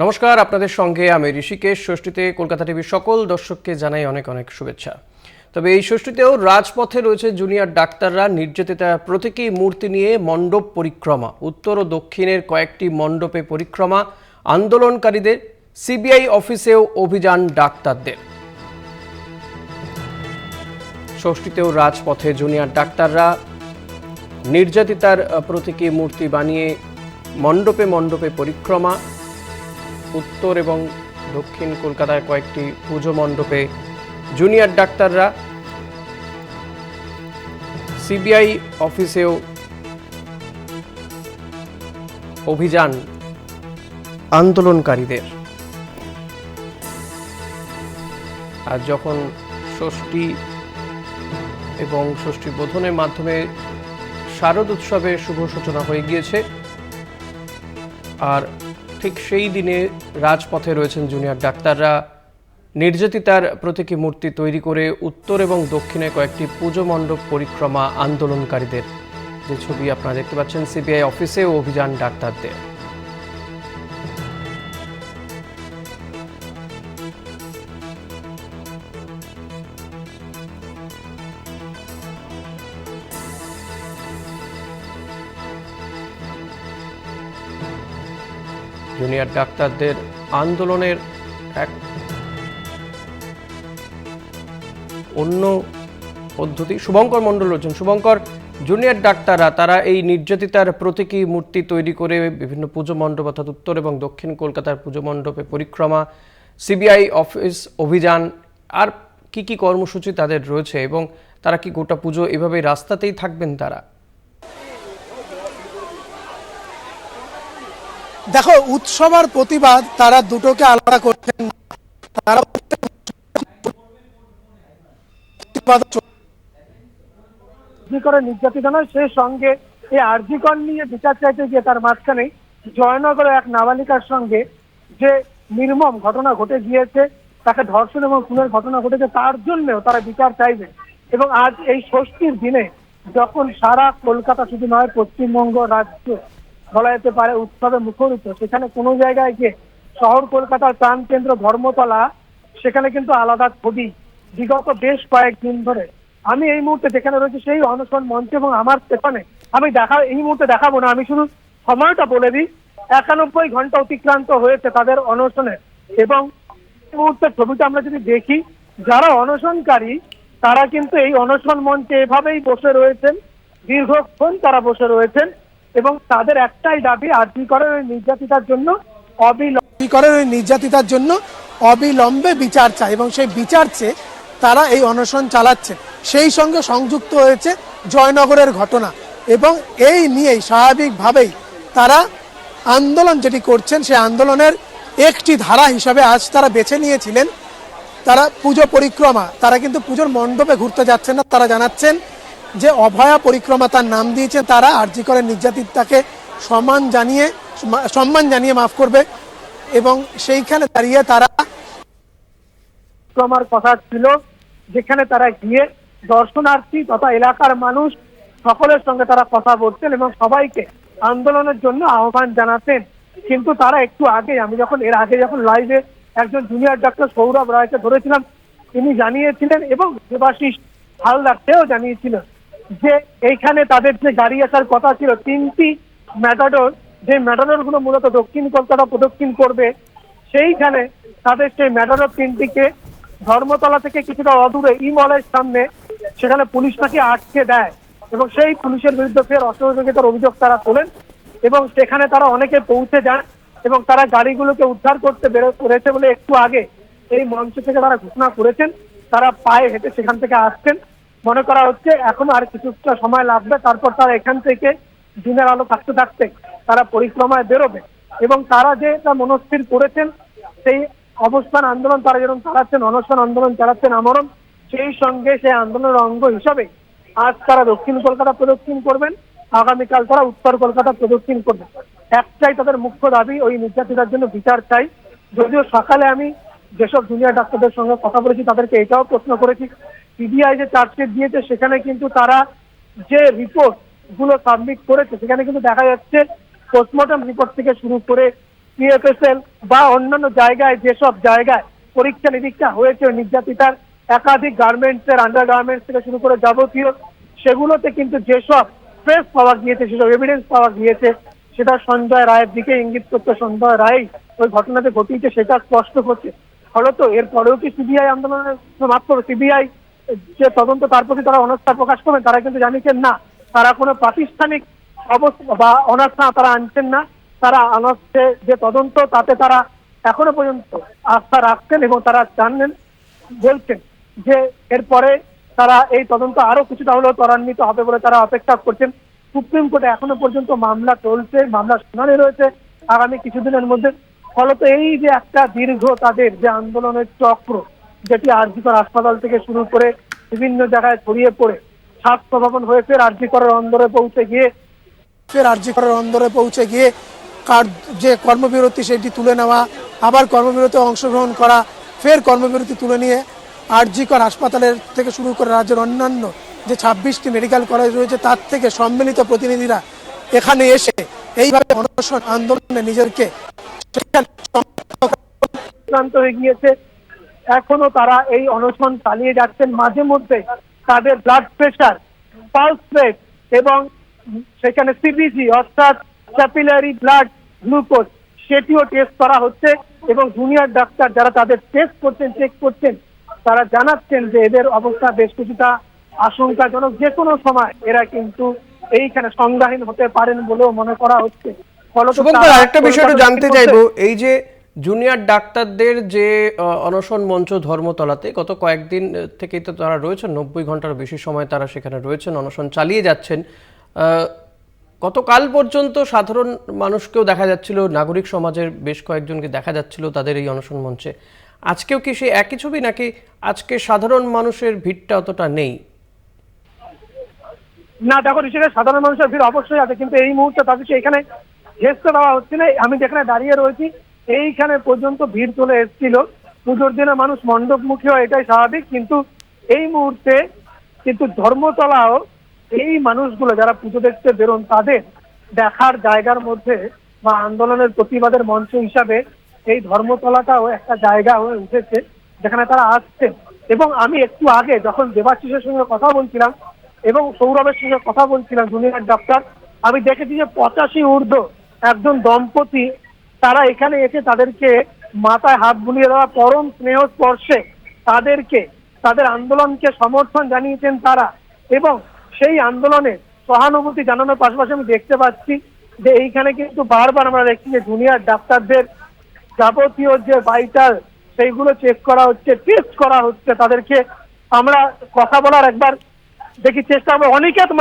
নমস্কার, আপনাদের সঙ্গে আমি ঋষিকেশ। ষষ্ঠীতে কলকাতা টিভির সকল দর্শককে জানাই অনেক অনেক শুভেচ্ছা। তবে এই ষষ্ঠীতেও রাজপথে রয়েছে জুনিয়র ডাক্তাররা। নির্যাতিতা প্রতীকী মূর্তি নিয়ে মণ্ডপ পরিক্রমা, উত্তর ও দক্ষিণের কয়েকটি মণ্ডপে পরিক্রমা, আন্দোলনকারীদের। সিবিআই অফিসেও অভিযান ডাক্তারদের। ষষ্ঠীতেও রাজপথে জুনিয়র ডাক্তাররা নির্যাতিতার প্রতীকী মূর্তি বানিয়ে মণ্ডপে মণ্ডপে পরিক্রমা, উত্তর এবং দক্ষিণ কলকাতায় কয়েকটি পুজো মণ্ডপে জুনিয়র ডাক্তাররা। সিবিআই অফিসেও অভিযান আন্দোলনকারীদের। আর যখন ষষ্ঠী এবং ষষ্ঠী বোধনের মাধ্যমে শারদ উৎসবের শুভ সূচনা হয়ে গিয়েছে, আর ঠিক সেই দিনে রাজপথে রয়েছেন জুনিয়র ডাক্তাররা। নির্যাতিতার প্রতীকী মূর্তি তৈরি করে উত্তর এবং দক্ষিণে কয়েকটি পুজো মণ্ডপ পরিক্রমা আন্দোলনকারীদের। যে ছবি আপনারা দেখতে পাচ্ছেন, সিবিআই অফিসেও অভিযান ডাক্তারদের। জুনিয়র ডাক্তারদের আন্দোলনের এক অন্য পদ্ধতি। শুভঙ্কর মণ্ডল রয়েছেন। শুভঙ্কর, জুনিয়র ডাক্তাররা তারা এই নির্যাতিতার প্রতীকী মূর্তি তৈরি করে বিভিন্ন পুজো মণ্ডপ অর্থাৎ উত্তর এবং দক্ষিণ কলকাতার পুজো মণ্ডপে পরিক্রমা, সিবিআই অফিস অভিযান, আর কি কি কর্মসূচি তাদের রয়েছে, এবং তারা কি গোটা পুজো এভাবে রাস্তাতেই থাকবেন তারা? দেখো, উৎসব আর প্রতিবাদ তারা দুটোকে আলাদা করছেন। তারা নির্যাতিত নয়, সেই সঙ্গে এই আরজিকর নিয়ে বিচার চাইতে গিয়ে তার মাঝখানে জয়নগরে এক নাবালিকার সঙ্গে যে নির্মম ঘটনা ঘটে গিয়েছে, তাকে ধর্ষণ এবং খুনের ঘটনা ঘটেছে, তার জন্যও তারা বিচার চাইবে। এবং আজ এই ষষ্ঠীর দিনে যখন সারা কলকাতা শুধু নয়, পশ্চিমবঙ্গ রাজ্য বলা যেতে পারে উৎসবে মুখরিত, সেখানে কোনো জায়গায় গিয়ে শহর কলকাতার প্রাণকেন্দ্র ধর্মতলা, সেখানে কিন্তু আলাদা ছবি বিগত বেশ কয়েকদিন ধরে। আমি এই মুহূর্তে যেখানে রয়েছে সেই অনশন মঞ্চে, এবং আমার পেছনে আমি এই মুহূর্তে দেখাবো না, আমি শুধু সময়টা বলে দিই। 91 ঘন্টা অতিক্রান্ত হয়েছে তাদের অনশনে। এবং এই মুহূর্তে ছবিটা আমরা যদি দেখি, যারা অনশনকারী তারা কিন্তু এই অনশন মঞ্চে এভাবেই বসে রয়েছেন, দীর্ঘক্ষণ তারা বসে রয়েছেন, এবং তাদের একটাই দাবি, আরজিকরের নির্যাতিতার জন্য অবিলম্বে বিচার চায়, এবং সেই বিচার চেয়ে তারা এই অনশন চালাচ্ছেন। সেই সঙ্গে সংযুক্ত হয়েছে জয়নগরের ঘটনা, এবং এই নিয়েই স্বাভাবিকভাবেই তারা আন্দোলন যেটি করছেন, সেই আন্দোলনের একটি ধারা হিসাবে আজ তারা বেছে নিয়েছিলেন তারা পুজো পরিক্রমা। তারা কিন্তু পুজোর মণ্ডপে ঘুরতে যাচ্ছেন না, তারা জানাচ্ছেন যে অভয়া পরিক্রমা তার নাম দিয়েছেন তারা। আরজিকরের নির্যাতিতাকে সম্মান জানিয়ে মাফ করবে, এবং সেইখানে দাঁড়িয়ে তারা পরিক্রমার কথা ছিল, যেখানে তারা গিয়ে দর্শনার্থী তথা এলাকার মানুষ সকলের সঙ্গে তারা কথা বলছেন এবং সবাইকে আন্দোলনের জন্য আহ্বান জানাতেন। কিন্তু তারা একটু আগে, আমি এর আগে যখন লাইভে একজন জুনিয়র ডাক্তার সৌরভ রায়কে ধরেছিলাম, তিনি জানিয়েছিলেন, এবং দেবাশিস হালদার সেও জানিয়েছিলেন যে এইখানে তাদের যে গাড়ি আসার কথা ছিল 3টি ম্যাটাডোর, যে ম্যাটাডোর গুলো মূলত দক্ষিণ কলকাতা প্রদক্ষিণ করবে, সেইখানে তাদের সেই ম্যাটাডোর 3টিকে ধর্মতলা থেকে কিছুটা অদূরে ইমলের সামনে সেখানে পুলিশ নাকি আটকে দেয়, এবং সেই পুলিশের বিরুদ্ধে ফের অসহযোগিতার অভিযোগ তারা তোলেন। এবং সেখানে তারা অনেকে পৌঁছে যান, এবং তারা গাড়িগুলোকে উদ্ধার করতে বেরোচ্ছে বলে একটু আগে এই মঞ্চ থেকে তারা ঘোষণা করেছেন। তারা পায়ে হেঁটে সেখান থেকে আসছেন। মনে করা হচ্ছে এখন আর কিছুটা সময় লাগবে, তারপর তারা এখান থেকে দিনের আলো থাকতে থাকতে তারা পরিক্রমায় বেরোবে। এবং তারা যে মনস্থির করেছেন, সেই অবস্থান আন্দোলন তারা যেরকম চালাচ্ছেন, অনশন আন্দোলন চালাচ্ছেন আমরণ, সেই সঙ্গে সেই আন্দোলনের অঙ্গ হিসাবে আজ তারা দক্ষিণ কলকাতা প্রদক্ষিণ করবেন, আগামীকাল তারা উত্তর কলকাতা প্রদক্ষিণ করবেন। একটাই তাদের মুখ্য দাবি, ওই নির্যাতিতার জন্য বিচার চাই। যদিও সকালে আমি যেসব জুনিয়র ডাক্তারদের সঙ্গে কথা বলেছি, তাদেরকে এটাও প্রশ্ন করেছি, সিবিআই যে চার্জশিট দিয়েছে সেখানে কিন্তু তারা যে রিপোর্ট গুলো সাবমিট করেছে, সেখানে কিন্তু দেখা যাচ্ছে পোস্টমর্টম রিপোর্ট থেকে শুরু করে পিএফএসএল বা অন্যান্য জায়গায় যেসব জায়গায় পরীক্ষা নিরীক্ষা হয়েছে নির্যাতিতার একাধিক গার্মেন্টসের আন্ডার গার্মেন্টস থেকে শুরু করে যাবতীয়, সেগুলোতে কিন্তু যেসব ট্রেস পাওয়া গিয়েছে, সেসব এভিডেন্স পাওয়া গিয়েছে, সেটা সঞ্জয় রায়ের দিকে ইঙ্গিত করতে সঞ্জয় রায় ওই ঘটনাতে ঘটিয়েছে সেটা স্পষ্ট করছে। ফলত এরপরেও কি সিবিআই আন্দোলনের মাত্র সিবিআই যে তদন্ত তার প্রতি তারা অনাস্থা প্রকাশ করবেন? তারা কিন্তু জানিয়েছেন না, তারা কোনো প্রাতিষ্ঠানিক অবস্থা বা অনাস্থা তারা আনছেন না। তারা আনাচ্ছে যে তদন্ত তাতে তারা এখনো পর্যন্ত আস্থা রাখছেন এবং তারা জানেন, বলছেন যে এরপরে তারা এই তদন্ত আরো কিছুটা হলেও ত্বরান্বিত হবে বলে তারা অপেক্ষা করছেন। সুপ্রিম কোর্টে এখনো পর্যন্ত মামলা চলছে, মামলা শুনানি রয়েছে আগামী কিছুদিনের মধ্যে। ফলত এই যে একটা দীর্ঘ তাদের যে আন্দোলনের চক্র, যেটি আরজি কর হাসপাতাল থেকে শুরু করে বিভিন্ন জায়গায় ছড়িয়ে পড়ে স্বাস্থ্য ভবন হয়ে ফের আরজি করের অন্দরে পৌঁছে গিয়ে যে কর্মবিরতি সেটি তুলে নেওয়া, আবার কর্মবিরতি অংশগ্রহণ করা, ফের কর্মবিরতি তুলে নিয়ে আরজি কর হাসপাতালের থেকে শুরু করে রাজ্যের অন্যান্য যে 26টি মেডিকেল কলেজ রয়েছে তার থেকে সম্মিলিত প্রতিনিধিরা এখানে এসে এইভাবে অনশন আন্দোলনে নিজেকে ক্লান্ত হয়ে গিয়েছে। এখনো তারা এই অনশন চালিয়ে যাচ্ছেন। মাঝে মধ্যে তাদের ব্লাড প্রেশার, পালস রেট এবং সেখানে সিবিজি অর্থাৎ ক্যাপিলারি ব্লাড গ্লুকোজ সেটিও টেস্ট করা হচ্ছে এবং জুনিয়র ডাক্তার যারা তাদের টেস্ট করছেন, চেক করছেন, তারা জানাচ্ছেন যে এদের অবস্থা বেশ কিছুটা আশঙ্কাজনক। যে কোনো সময় এরা কিন্তু এইখানে সংজ্ঞাহীন হতে পারেন বলেও মনে করা হচ্ছে। শুভঙ্কর, আরেকটা বিষয় একটু জানতে চাইবো, এই যে জুনিয়র ডাক্তারদের যে অনশন মঞ্চ ধর্মতলাতে গত কয়েকদিন থেকেই তো তারা রয়েছেন, 90 ঘন্টার বেশি সময় তারা সেখানে রয়েছেন, অনশন চালিয়ে যাচ্ছেন। গতকাল পর্যন্ত সাধারণ মানুষকেও দেখা যাচ্ছিল, নাগরিক সমাজের বেশ কয়েকজনকে দেখা যাচ্ছিল তাদের এই অনশন মঞ্চে। আজকেও কি সেই একই ছবি, নাকি আজকে সাধারণ মানুষের ভিড়টা অতটা নেই? না দেখো, সেখানে সাধারণ মানুষের ভিড় অবশ্যই আছে, কিন্তু এই মুহূর্তে তাদেরকে এখানে ঘেঁষতে দেওয়া হচ্ছে না। আমি যেখানে দাঁড়িয়ে রয়েছি এইখানে পর্যন্ত ভিড় চলে এসেছিল। পুজোর দিনে মানুষ মণ্ডপমুখী হয়, এটাই স্বাভাবিক, কিন্তু এই মুহূর্তে কিন্তু ধর্মতলাও এই মানুষগুলো যারা পুজো দেখতে বেরোন তাদের দেখার জায়গার মধ্যে বা আন্দোলনের প্রতিবাদের মঞ্চ হিসাবে এই ধর্মতলাটাও একটা জায়গা হয়ে উঠেছে যেখানে তারা আসছেন। এবং আমি একটু আগে যখন দেবাশিসের সঙ্গে কথা বলছিলাম এবং সৌরভের সঙ্গে কথা বলছিলাম জুনিয়র ডাক্তার, আমি দেখেছি যে 85 ঊর্ধ্ব একজন দম্পতি তারা এখানে এসে তাদেরকে মাথায় হাত বুলিয়ে দেওয়া, পরম স্নেহ স্পর্শে তাদেরকে তাদের আন্দোলনকে সমর্থন জানিয়েছেন তারা। এবং সেই আন্দোলনে সহানুভূতি জানানোর পাশাপাশি আমি দেখতে পাচ্ছি যে এইখানে কিন্তু বারবার আমরা দেখছি যে জুনিয়র ডাক্তারদের যাবতীয় যে ভাইটাল সেইগুলো চেক করা হচ্ছে, টেস্ট করা হচ্ছে তাদেরকে। আমরা কথা বলার একবার দেখি চেষ্টা করবো। অনিকেত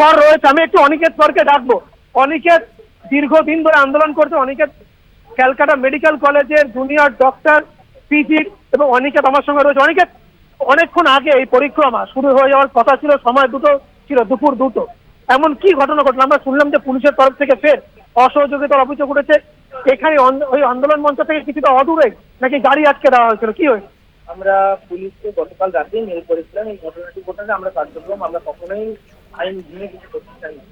কর রয়েছে, আমি একটু অনিকেত করকে ডাকবো। অনিকেত দীর্ঘদিন ধরে আন্দোলন করছে, অনিকেত ক্যালকাটা মেডিকেল কলেজের জুনিয়র ডক্টর পিজি, এবং অনিকেত আমার সঙ্গে রয়েছে। অনিকেত, অনেকক্ষণ আগে এই পরিক্রমা শুরু হয়ে যাওয়ার কথা ছিল, সময় দুটো ছিল, দুপুর 2টো, এমন কি ঘটনা ঘটলো? আমরা শুনলাম যে পুলিশের তরফ থেকে ফের অসহযোগিতার অভিযোগ উঠেছে। এখানে ওই আন্দোলন মঞ্চ থেকে কিছুটা অদূরে নাকি গাড়ি আটকে দেওয়া হয়েছিল, কি হয়েছে? আমরা পুলিশকে গতকাল রাতেই মেল করেছিলাম এই ঘটনাটি ঘটনা। আমরা কার্যক্রম আমরা কখনোই আইন ভেঙে কিছু করতে চাই না।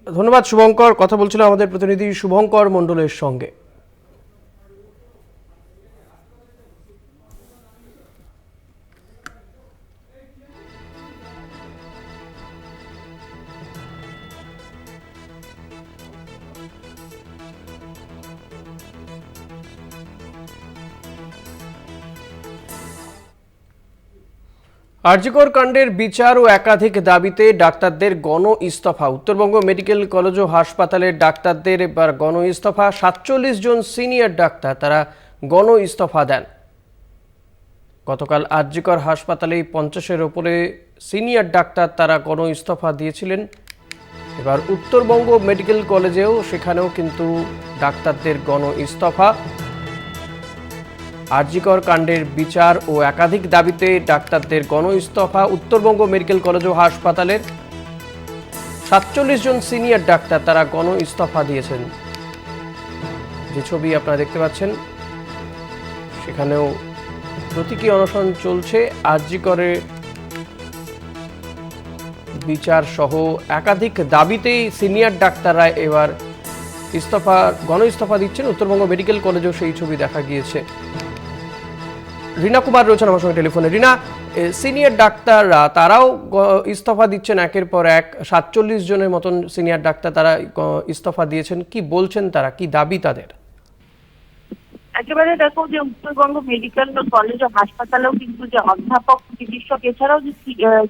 ধন্যবাদ শুভঙ্কর। কথা বলছিলাম আমাদের প্রতিনিধি শুভঙ্কর মণ্ডলের সঙ্গে। আরজিকর কাণ্ডের বিচার ও একাধিক দাবিতে ডাক্তারদের গণ ইস্তফা। উত্তরবঙ্গ মেডিকেল কলেজ ও হাসপাতালের ডাক্তারদের এবার গণ ইস্তফা। 47 জন সিনিয়র ডাক্তার তারা গণ ইস্তফা দেন। গতকাল আরজিকর হাসপাতালে 50-এর ওপরে সিনিয়র ডাক্তার তারা গণ ইস্তফা দিয়েছিলেন। এবার উত্তরবঙ্গ মেডিকেল কলেজেও সেখানেও কিন্তু ডাক্তারদের গণ ইস্তফা। আরজিকর কাণ্ডের বিচার ও একাধিক দাবিতে ডাক্তারদের গণ ইস্তফা। উত্তরবঙ্গ মেডিকেল কলেজ ও হাসপাতালের 47 জন সিনিয়র ডাক্তার তারা গণ ইস্তফা দিয়েছেন। যে ছবি আপনারা দেখতে পাচ্ছেন সেখানেও প্রতীকী অনশন চলছে। আরজিকরে বিচার সহ একাধিক দাবিতেই সিনিয়র ডাক্তাররা এবার গণ ইস্তফা দিচ্ছেন। উত্তরবঙ্গ মেডিকেল কলেজেও সেই ছবি দেখা গিয়েছে। রীনা কুমার রয়েছেন আমার সঙ্গে টেলিফোনে। রীনা, সিনিয়র ডাক্তাররা তারাও ইস্তফা দিচ্ছেন একের পর এক। 47 জনের মতন সিনিয়র ডাক্তার তারা ইস্তফা দিয়েছেন। কি বলছেন তারা, কি দাবি তাদের? একেবারে দেখো যে উত্তরবঙ্গ মেডিকেল কলেজ ও হাসপাতালেও কিন্তু যে অধ্যাপক, চিকিৎসক এছাড়াও যে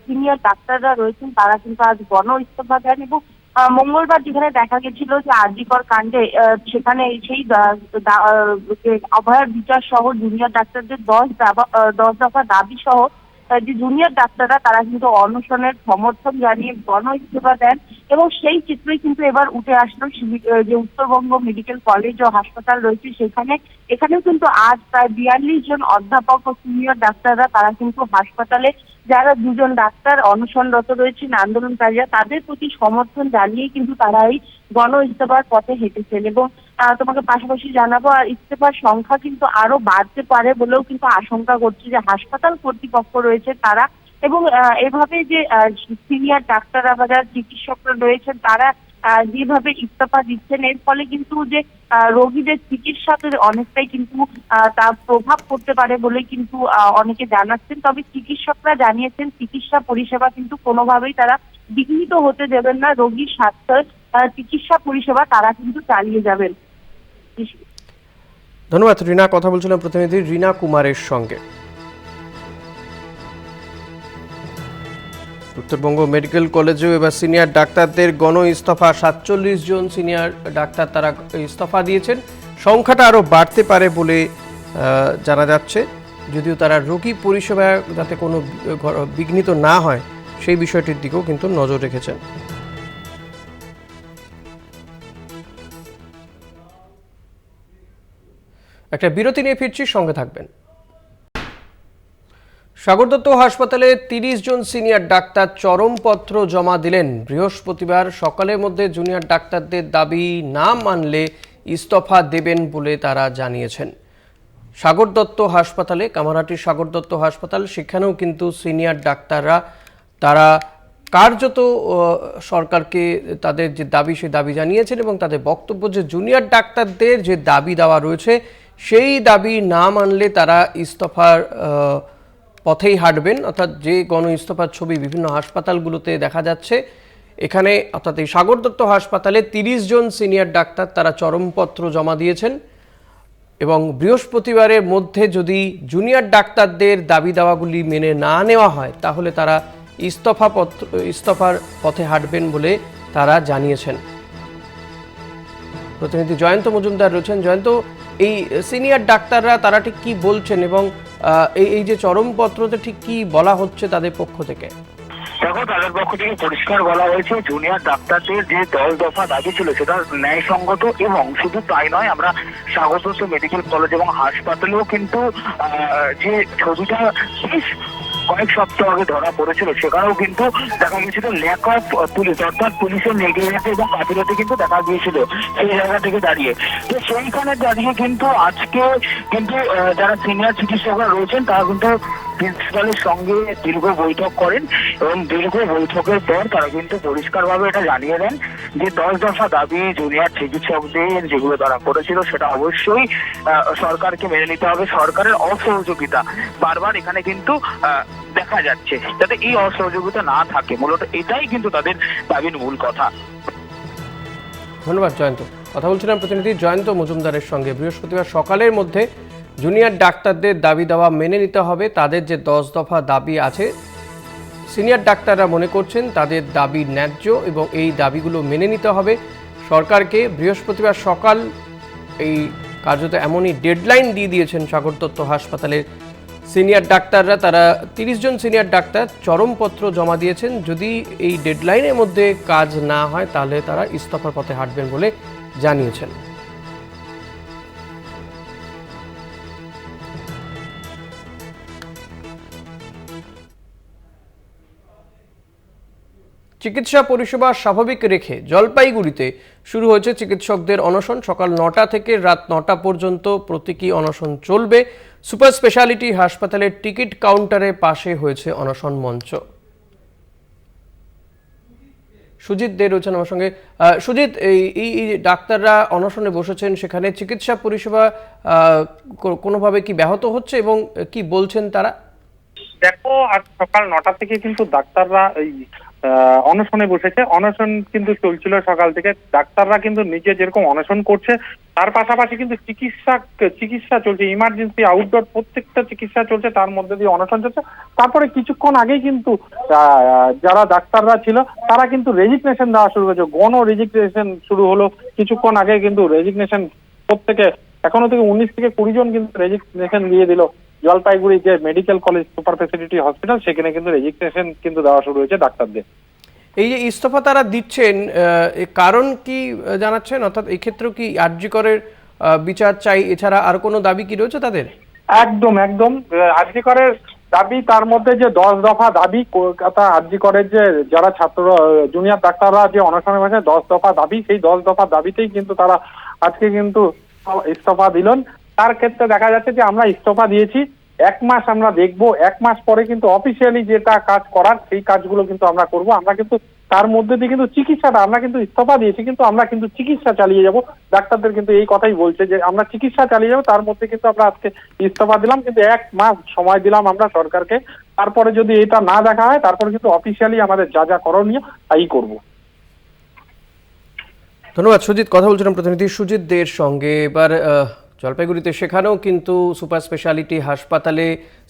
সিনিয়র ডাক্তাররা রয়েছেন তারা কিন্তু আজ গণ ইস্তফা দেন। এবং মঙ্গলবার যেখানে দেখা গেছিল যে আরজিকর কাণ্ডে সেখানে সেই অভয়ার বিচার সহ জুনিয়র ডাক্তারদের 10 দফা দাবি সহ যে জুনিয়র ডাক্তাররা তারা কিন্তু অনশনের সমর্থন জানিয়ে গণ ইস্তফা দেন। এবং সেই চিত্রই কিন্তু এবার উঠে আসলো যে উত্তরবঙ্গ মেডিকেল কলেজ ও হাসপাতাল রয়েছে এখানেও কিন্তু আজ প্রায় 42 জন অধ্যাপক ও সিনিয়র ডাক্তাররা তারা কিন্তু হাসপাতালে যারা 2 জন ডাক্তার অনশনরত রয়েছেন আন্দোলনকারীরা তাদের প্রতি সমর্থন জানিয়ে কিন্তু তারা এই গণ ইস্তফার পথে হেঁটেছেন। এবং তোমাকে পাশাপাশি জানাবো, আর ইস্তফার সংখ্যা কিন্তু আরো বাড়তে পারে বলেও কিন্তু আশঙ্কা করছে যে হাসপাতাল কর্তৃপক্ষ রয়েছে তারা। এবং এভাবে যে সিনিয়র ডাক্তাররা বা যারা চিকিৎসকরা রয়েছেন তারা যেভাবে ইস্তফা দিচ্ছেন এর ফলে কিন্তু যে রোগীদের চিকিৎসাতে অনেকটাই কিন্তু তার প্রভাব পড়তে পারে বলে কিন্তু অনেকে জানাচ্ছেন। তবে চিকিৎসকরা জানিয়েছেন চিকিৎসা পরিষেবা কিন্তু কোনোভাবেই তারা বিঘ্নিত হতে দেবেন না। রোগীর স্বাস্থ্যের চিকিৎসা পরিষেবা তারা কিন্তু চালিয়ে যাবেন। ধন্যবাদ রীনা। কথা বলছিলাম প্রতিনিধি রীনা কুমারের সঙ্গে। উত্তরবঙ্গ মেডিকেল কলেজেও এবার সিনিয়র ডাক্তারদের গণ ইস্তফা। 47 জন সিনিয়র ডাক্তার তারা ইস্তফা দিয়েছেন। সংখ্যাটা আরও বাড়তে পারে বলে জানা যাচ্ছে, যদিও তারা রোগী পরিষেবা যাতে কোনো বিঘ্নিত না হয় সেই বিষয়টির দিকেও কিন্তু নজর রেখেছেন। একটা বিরতি নিয়ে ফিরছি, সঙ্গে থাকবেন। সাগর দত্ত হাসপাতালে 30 জন সিনিয়র ডাক্তার চরমপত্র জমা দিলেন। বৃহস্পতিবার সকালের মধ্যে জুনিয়র ডাক্তারদের দাবি না মানলে ইস্তফা দেবেন বলে তারা জানিয়েছেন। সাগর দত্ত হাসপাতালে, কামারহাটির সাগর দত্ত হাসপাতাল, সেখানেও কিন্তু সিনিয়র ডাক্তাররা তারা কার্যত সরকারকে তাদের যে দাবি সে দাবি জানিয়েছেন এবং তাদের বক্তব্য যে জুনিয়র ডাক্তারদের যে দাবি দেওয়া রয়েছে সেই দাবি না মানলে তারা ইস্তফার পথেই হাঁটবেন। অর্থাৎ যে গণ ইস্তফার ছবি বিভিন্ন হাসপাতালগুলোতে দেখা যাচ্ছে, এখানে অর্থাৎ এই সাগর দত্ত হাসপাতালে 30 জন সিনিয়র ডাক্তার তারা চরমপত্র জমা দিয়েছেন এবং বৃহস্পতিবারের মধ্যে যদি জুনিয়র ডাক্তারদের দাবি দাওয়াগুলি মেনে না নেওয়া হয় তাহলে তারা ইস্তফার পথে হাঁটবেন বলে তারা জানিয়েছেন। প্রতিনিধি জয়ন্ত মজুমদার রয়েছেন। জয়ন্ত, এই সিনিয়র ডাক্তাররা তারা ঠিক কি বলছেন এবং এই যে চরমপত্রতে ঠিক কি বলা হচ্ছে তাদের পক্ষ থেকে? দেখো, তাদের পক্ষ থেকে পরিষ্কার বলা হয়েছে জুনিয়র ডাক্তারদের যে 10 দফা দাবি ছিল সেটা ন্যায়সঙ্গত। এবং শুধু তাই নয়, আমরা সাগর দত্ত মেডিকেল কলেজ এবং হাসপাতালেও কিন্তু যে ছবিটা কয়েক সপ্তাহ আগে ধরা পড়েছিল সেখানেও কিন্তু দেখা গিয়েছিল ল্যাক অফ পুলিশ, অর্থাৎ পুলিশের নেগলিজেন্স এবং গাফিলতি কিন্তু দেখা গিয়েছিল সেই জায়গা থেকে দাঁড়িয়ে। তো সেইখানে দাঁড়িয়ে কিন্তু আজকে কিন্তু যারা সিনিয়র চিকিৎসকরা রয়েছেন তারা কিন্তু প্রিন্সিপালের সঙ্গে দীর্ঘ বৈঠক করেন এবং দীর্ঘ বৈঠকের পর তারা কিন্তু পরিষ্কারভাবে এটা জানিয়ে দেন যে 10 দফা দাবি জুনিয়র চিকিৎসকদের যেগুলো তারা করেছিল সেটা অবশ্যই সরকারকে মেনে নিতে হবে। সরকারের অসহযোগিতা বারবার এখানে কিন্তু দেখা যাচ্ছে, যাতে এই অসহযোগিতা না থাকে, মূলত এটাই কিন্তু তাদের দাবির মূল কথা। ধন্যবাদ জয়ন্ত। কথা বলছিলাম প্রতিনিধি জয়ন্ত মজুমদারের সঙ্গে। বৃহস্পতিবার সকালের মধ্যে জুনিয়র ডাক্তারদের দাবি দেওয়া মেনে নিতে হবে। তাদের যে 10 দফা দাবি আছে, সিনিয়র ডাক্তাররা মনে করছেন তাদের দাবি ন্যায্য এবং এই দাবিগুলো মেনে নিতে হবে সরকারকে। বৃহস্পতিবার সকাল এই কার্যত এমনই ডেডলাইন দিয়ে দিয়েছেন সাগর দত্ত হাসপাতালের সিনিয়র ডাক্তাররা। তারা 30 জন সিনিয়র ডাক্তার চরমপত্র জমা দিয়েছেন। যদি এই ডেডলাইনের মধ্যে কাজ না হয় তাহলে তারা ইস্তফার পথে হাঁটবেন বলে জানিয়েছেন। চিকিৎসা পরিষেবা স্বাভাবিক রেখে জলপাইগুড়িতে শুরু হয়েছে চিকিৎসকদের অনশন। সকাল 9টা থেকে রাত 9টা পর্যন্ত প্রতীকী অনশন চলবে। সুপার স্পেশালিটি হাসপাতালের টিকিট কাউন্টারের পাশে হয়েছে অনশন মঞ্চ। সুজিত দে রয়েছেন আমার সঙ্গে। সুজিত, এই ডাক্তাররা অনশনে বসেছেন, সেখানে চিকিৎসা পরিষেবা কোনোভাবে কি ব্যাহত হচ্ছে এবং কি বলছেন তারা? দেখো, আজ সকাল 9টা থেকে কিন্তু ডাক্তাররা এই অনশনে বসেছে। অনশন কিন্তু চলছিল সকাল থেকে। ডাক্তাররা কিন্তু নিজে যেরকম অনশন করছে, তার পাশাপাশি কিন্তু চিকিৎসা চলছে, ইমার্জেন্সি আউটডোর প্রত্যেকটা চিকিৎসা চলছে, তার মধ্যে দিয়ে অনশন চলছে। তারপরে কিছুক্ষণ আগেই কিন্তু যারা ডাক্তাররা ছিল তারা কিন্তু রেজিগনেশন দেওয়া শুরু করেছে, গণ রেজিগনেশন শুরু হলো কিছুক্ষণ আগে। কিন্তু রেজিগনেশন প্রত্যেকে এখনো থেকে 19 থেকে 20 জন কিন্তু রেজিগনেশন দিয়ে দিল। জলপাইগুড়ি যে medical college super speciality hospital, সেখানে কিন্তু রেজিগনেশন কিন্তু দেওয়া শুরু হয়েছে ডাক্তারদের। এই যে ইস্তফা তারা দিচ্ছেন, কারণ কি জানাচ্ছেন? অর্থাৎ এই ক্ষেত্রেও কি আরজি করের বিচার চাই, এছাড়া আর কোনো দাবি কি রয়েছে তাদের? একদম আরজি করের দাবি, তার মধ্যে যে 10 দফা দাবি, কলকাতা আরজি করের যে যারা ছাত্র জুনিয়র ডাক্তাররা যে অনশনে বসে 10 দফা দাবি, সেই 10 দফা দাবিতেই কিন্তু তারা আজকে কিন্তু ইস্তফা দিলেন। তার ক্ষেত্রে দেখা যাচ্ছে যে আমরা ইস্তফা দিয়েছি, 1 মাস আমরা দেখবো, 1 মাস পরে কিন্তু অফিসিয়ালি যেটা কাজ করার সেই কাজগুলো কিন্তু আমরা করব। আমরা কিন্তু তার মধ্যে দিয়ে কিন্তু চিকিৎসাটা, আমরা কিন্তু ইস্তফা দিয়েছি কিন্তু আমরা কিন্তু চিকিৎসা চালিয়ে যাব। ডাক্তারদের কিন্তু এই কথাই বলছে যে আমরা চিকিৎসা চালিয়ে যাবো। তার মধ্যে কিন্তু আমরা আজকে ইস্তফা দিলাম, কিন্তু 1 মাস সময় দিলাম আমরা সরকারকে। তারপরে যদি এটা না দেখা হয়, তারপরে কিন্তু অফিসিয়ালি আমাদের যা করণীয় তাই করব। ধন্যবাদ সুজিত। কথা বলছিলাম প্রতিনিধি সুজিত দের সঙ্গে। এবার জলপাইগুড়িতে সেখানেও কিন্তু সুপার স্পেশালিটি হাসপাতালে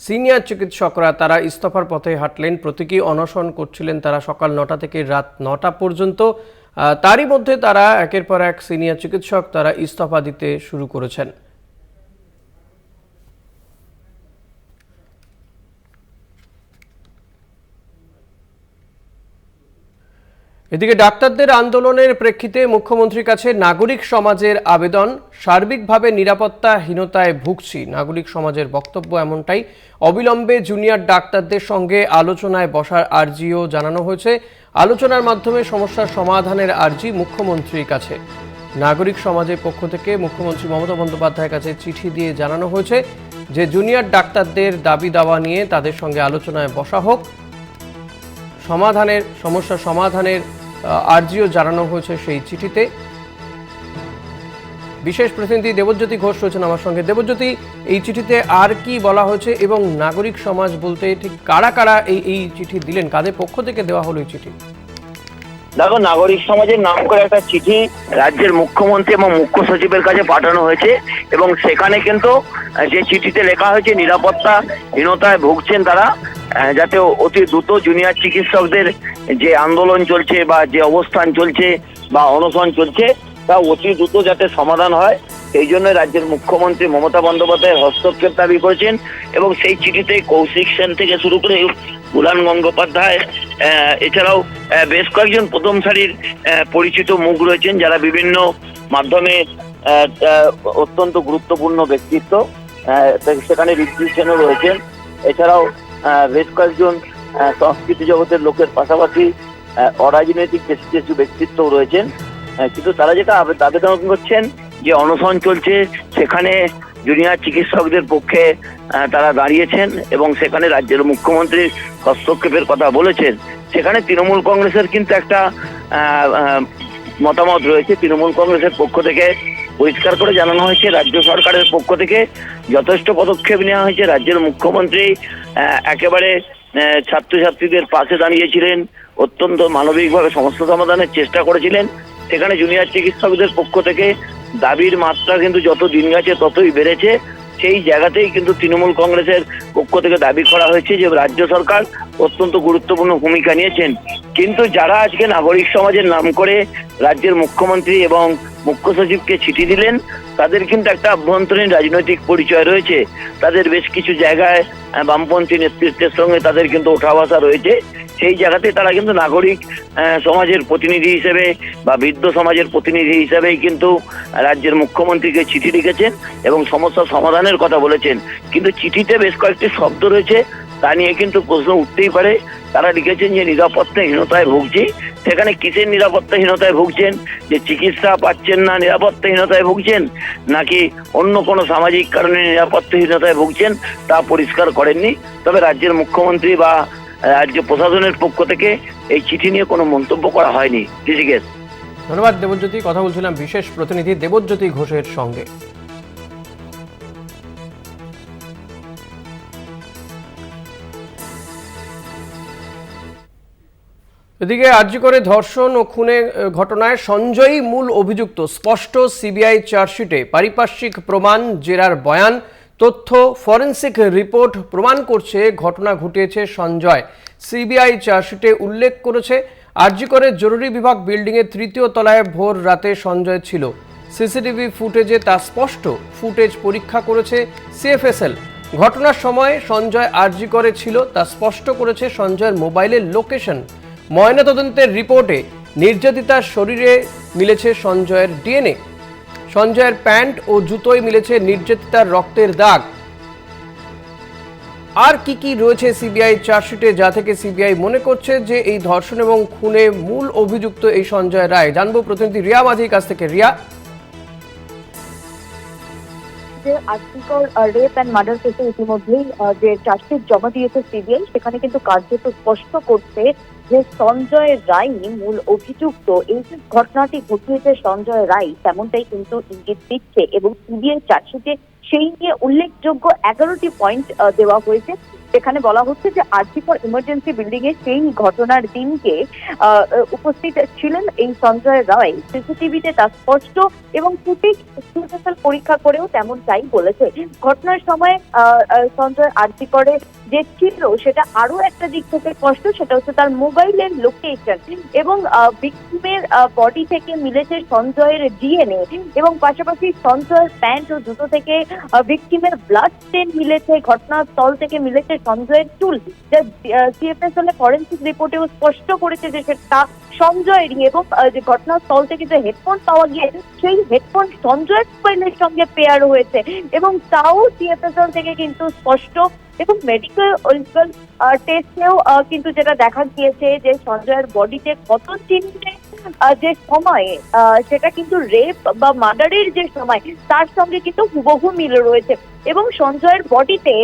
সিনিয়র চিকিৎসকরা তারা ইস্তফার পথে হাঁটলেন। প্রতীকী অনশন করছিলেন তারা সকাল 9টা থেকে রাত 9টা পর্যন্ত। তারই মধ্যে তারা একের পর এক সিনিয়র চিকিৎসক তারা ইস্তফা দিতে শুরু করেছেন। এদিকে ডাক্তারদের আন্দোলনের প্রেক্ষিতে মুখ্যমন্ত্রীর কাছে নাগরিক সমাজের আবেদন। সার্বিকভাবে নিরাপত্তাহীনতায় ভুগছি, নাগরিক সমাজের বক্তব্য এমনটাই। অবিলম্বে জুনিয়র ডাক্তারদের সঙ্গে আলোচনায় বসার আর্জিও জানানো হয়েছে। আলোচনার মাধ্যমে সমস্যার সমাধানের আর্জি মুখ্যমন্ত্রীর কাছে। নাগরিক সমাজের পক্ষ থেকে মুখ্যমন্ত্রী মমতা বন্দ্যোপাধ্যায়ের কাছে চিঠি দিয়ে জানানো হয়েছে যে জুনিয়র ডাক্তারদের দাবি দাওয়া নিয়ে তাদের সঙ্গে আলোচনায় বসা হোক। সমস্যা সমাধানের আর্জিও জানানো হয়েছে সেই চিঠিতে। বিশেষ প্রতিনিধি দেবজ্যোতি ঘোষ রয়েছেন আমার সঙ্গে। দেবজ্যোতি, এই চিঠিতে আর কি বলা হয়েছে এবং নাগরিক সমাজ বলতে ঠিক কারা কারা এই চিঠি দিলেন, কাদের পক্ষ থেকে দেওয়া হলো এই চিঠি? দেখো, নাগরিক সমাজের নাম করে একটা চিঠি রাজ্যের মুখ্যমন্ত্রী এবং মুখ্য সচিবের কাছে পাঠানো হয়েছে এবং সেখানে কিন্তু যে চিঠিতে লেখা হয়েছে নিরাপত্তাহীনতায় ভুগছেন তারা, যাতে অতি দ্রুত জুনিয়র চিকিৎসকদের যে আন্দোলন চলছে বা যে অবস্থান চলছে বা অনশন চলছে তা অতি দ্রুত যাতে সমাধান হয়, সেই জন্য রাজ্যের মুখ্যমন্ত্রী মমতা বন্দ্যোপাধ্যায়ের হস্তক্ষেপ দাবি করেছেন। এবং সেই চিঠিতে কৌশিক সেন থেকে শুরু করে বুলান গঙ্গোপাধ্যায়, এছাড়াও বেশ কয়েকজন প্রথম সারির পরিচিত মুখ রয়েছেন যারা বিভিন্ন মাধ্যমে অত্যন্ত গুরুত্বপূর্ণ ব্যক্তিত্ব, সেখানে ঋদ্ধি সেনও রয়েছেন। এছাড়াও বেশ কয়েকজন সংস্কৃতি জগতের লোকের পাশাপাশি অরাজনৈতিক বেশ কিছু ব্যক্তিত্ব রয়েছেন। কিন্তু তারা যেটা আবেদন করছেন যে অনশন চলছে, সেখানে জুনিয়র চিকিৎসকদের পক্ষে তারা দাঁড়িয়েছেন এবং সেখানে রাজ্যের মুখ্যমন্ত্রীর হস্তক্ষেপের কথা বলেছেন। সেখানে তৃণমূল কংগ্রেসের কিন্তু একটা মতামত রয়েছে। তৃণমূল কংগ্রেসের পক্ষ থেকে পরিষ্কার করে জানানো হয়েছে রাজ্য সরকারের পক্ষ থেকে যথেষ্ট পদক্ষেপ নেওয়া হয়েছে। রাজ্যের মুখ্যমন্ত্রী একেবারে ছাত্রছাত্রীদের পাশে দাঁড়িয়েছিলেন, অত্যন্ত মানবিকভাবে সমস্যা সমাধানের চেষ্টা করেছিলেন। সেখানে জুনিয়র চিকিৎসকদের পক্ষ থেকে দাবির মাত্রা কিন্তু যত দিন গেছে ততই বেড়েছে। সেই জায়গাতেই কিন্তু তৃণমূল কংগ্রেসের পক্ষ থেকে দাবি করা হয়েছে যে রাজ্য সরকার অত্যন্ত গুরুত্বপূর্ণ ভূমিকা নিয়েছেন। কিন্তু যারা আজকে নাগরিক সমাজের নাম করে রাজ্যের মুখ্যমন্ত্রী এবং মুখ্য সচিবকে চিঠি দিলেন, তাদের কিন্তু একটা আভ্যন্তরীণ রাজনৈতিক পরিচয় রয়েছে। তাদের বেশ কিছু জায়গায় বামপন্থী নেতৃত্বের সঙ্গে তাদের কিন্তু ওঠা বসা রয়েছে। সেই জায়গাতে তারা কিন্তু নাগরিক সমাজের প্রতিনিধি হিসেবে বা বৃদ্ধ সমাজের প্রতিনিধি হিসেবেই কিন্তু রাজ্যের মুখ্যমন্ত্রীকে চিঠি লিখেছেন এবং সমস্যা সমাধানের কথা বলেছেন। কিন্তু চিঠিতে বেশ কয়েকটি শব্দ রয়েছে, তা নিয়ে কিন্তু প্রশ্ন উঠতেই পারে। তারা লিখেছেন যে নিরাপত্তাহীনতায় ভুগছি। সেখানে কিসের নিরাপত্তাহীনতায় ভুগছেন? যে চিকিৎসা পাচ্ছেন না নিরাপত্তাহীনতায় ভুগছেন, নাকি অন্য কোনো সামাজিক কারণে নিরাপত্তাহীনতায় ভুগছেন, তা পরিষ্কার করেননি। তবে রাজ্যের মুখ্যমন্ত্রী বা রাজ্য প্রশাসনের পক্ষ থেকে এই চিঠি নিয়ে কোনো মন্তব্য করা হয়নি। ঋষিকেশ। ধন্যবাদ দেবজ্যোতি। কথা বলছিলাম বিশেষ প্রতিনিধি দেবজ্যোতি ঘোষের সঙ্গে। এদিকে আরজি করে ধর্ষণ ও খুনে ঘটনায় সঞ্জয়ই মূল অভিযুক্ত, স্পষ্ট সিবিআই চার্জশিটে। পারিপার্শ্বিক প্রমাণ, জেরার বয়ান, তথ্য, ফরেনসিক রিপোর্ট প্রমাণ করছে ঘটনা ঘটিয়েছে সঞ্জয়। সিবিআই চার্জশিটে উল্লেখ করেছে আরজি করে জরুরি বিভাগ বিল্ডিংয়ের 3য় তলায় ভোর রাতে সঞ্জয় ছিল। সিসিটিভি ফুটেজে তা স্পষ্ট। ফুটেজ পরীক্ষা করেছে সিএফএসএল। ঘটনার সময় সঞ্জয় আরজি করে ছিল তা স্পষ্ট করেছে সঞ্জয়ের মোবাইলের লোকেশন। ময়নাতদন্তের রিপোর্টে নির্যাতিতার শরীরে মিলেছে সঞ্জয়ের ডিএনএ। সঞ্জয়ের প্যান্ট ও জুতোয় মিলেছে নির্যাতিতার রক্তের দাগ। আর কি রয়েছে সিবিআই চার্জশিটে, যা থেকে সিবিআই মনে করছে যে এই ধর্ষণ এবং খুনে মূল অভিযুক্ত এই সঞ্জয় রায়, জানবো প্রতিনিধি রিয়া মাঝির কাছ থেকে। রিয়া, যে আর্টিকল রেপ অ্যান্ড মার্ডার কেসে ইতিমধ্যেই যে চার্জশিট জমা দিয়েছে সিবিআই, সেখানে কিন্তু কার্যত স্পষ্ট করছে যে সঞ্জয় রায় মূল অভিযুক্ত। এই যে ঘটনাটি ঘটিয়েছে সঞ্জয় রায়, তেমনটাই কিন্তু ইঙ্গিত দিচ্ছে এবং সিবিআই চার্জশিটে সেই নিয়ে উল্লেখযোগ্য 11টি পয়েন্ট দেওয়া হয়েছে। সেখানে বলা হচ্ছে যে আরজি কর ইমার্জেন্সি বিল্ডিং এ সেই ঘটনার দিনকে উপস্থিত ছিলেন এই সঞ্জয় রায়। সিসিটিভিতে তা স্পষ্ট এবং ফুটেজ পরীক্ষা করেও তেমনটাই বলেছে। ঘটনার সময় সঞ্জয় আরজি করে যে ছিল সেটা আরো একটা দিক থেকে স্পষ্ট, সেটা হচ্ছে তার মোবাইলের লোকেশন এবং ভিকটিমের বডি থেকে মিলেছে সঞ্জয়ের ডিএনএ এবং পাশাপাশি সঞ্জয়ের প্যান্ট ও জুতো থেকে ভিকটিমের ব্লাড স্টেন মিলেছে। ঘটনাস্থল থেকে মিলেছে সঞ্জয়ের চুল, যা সিএফএসএল ফরেনসিক রিপোর্টেও স্পষ্ট করেছে যে সেটা সঞ্জয়েরই। এবং যে ঘটনাস্থল থেকে যে হেডফোন পাওয়া গিয়েছে সেই হেডফোন সঞ্জয়ের মোবাইলের সঙ্গে পেয়ার হয়েছে এবং তাও সিএফএসএল থেকে কিন্তু স্পষ্ট। এবং মেডিকেল টেস্টেও কিন্তু যেটা দেখা গিয়েছে যে সঞ্জয়ের বডিতে কত চিহ্নে যে সময় সেটা কিন্তু রেপ বা মার্ডারের যে সময় তার সঙ্গে কিন্তু হুবহু মিল রয়েছে এবং সঞ্জয়ের বডিতে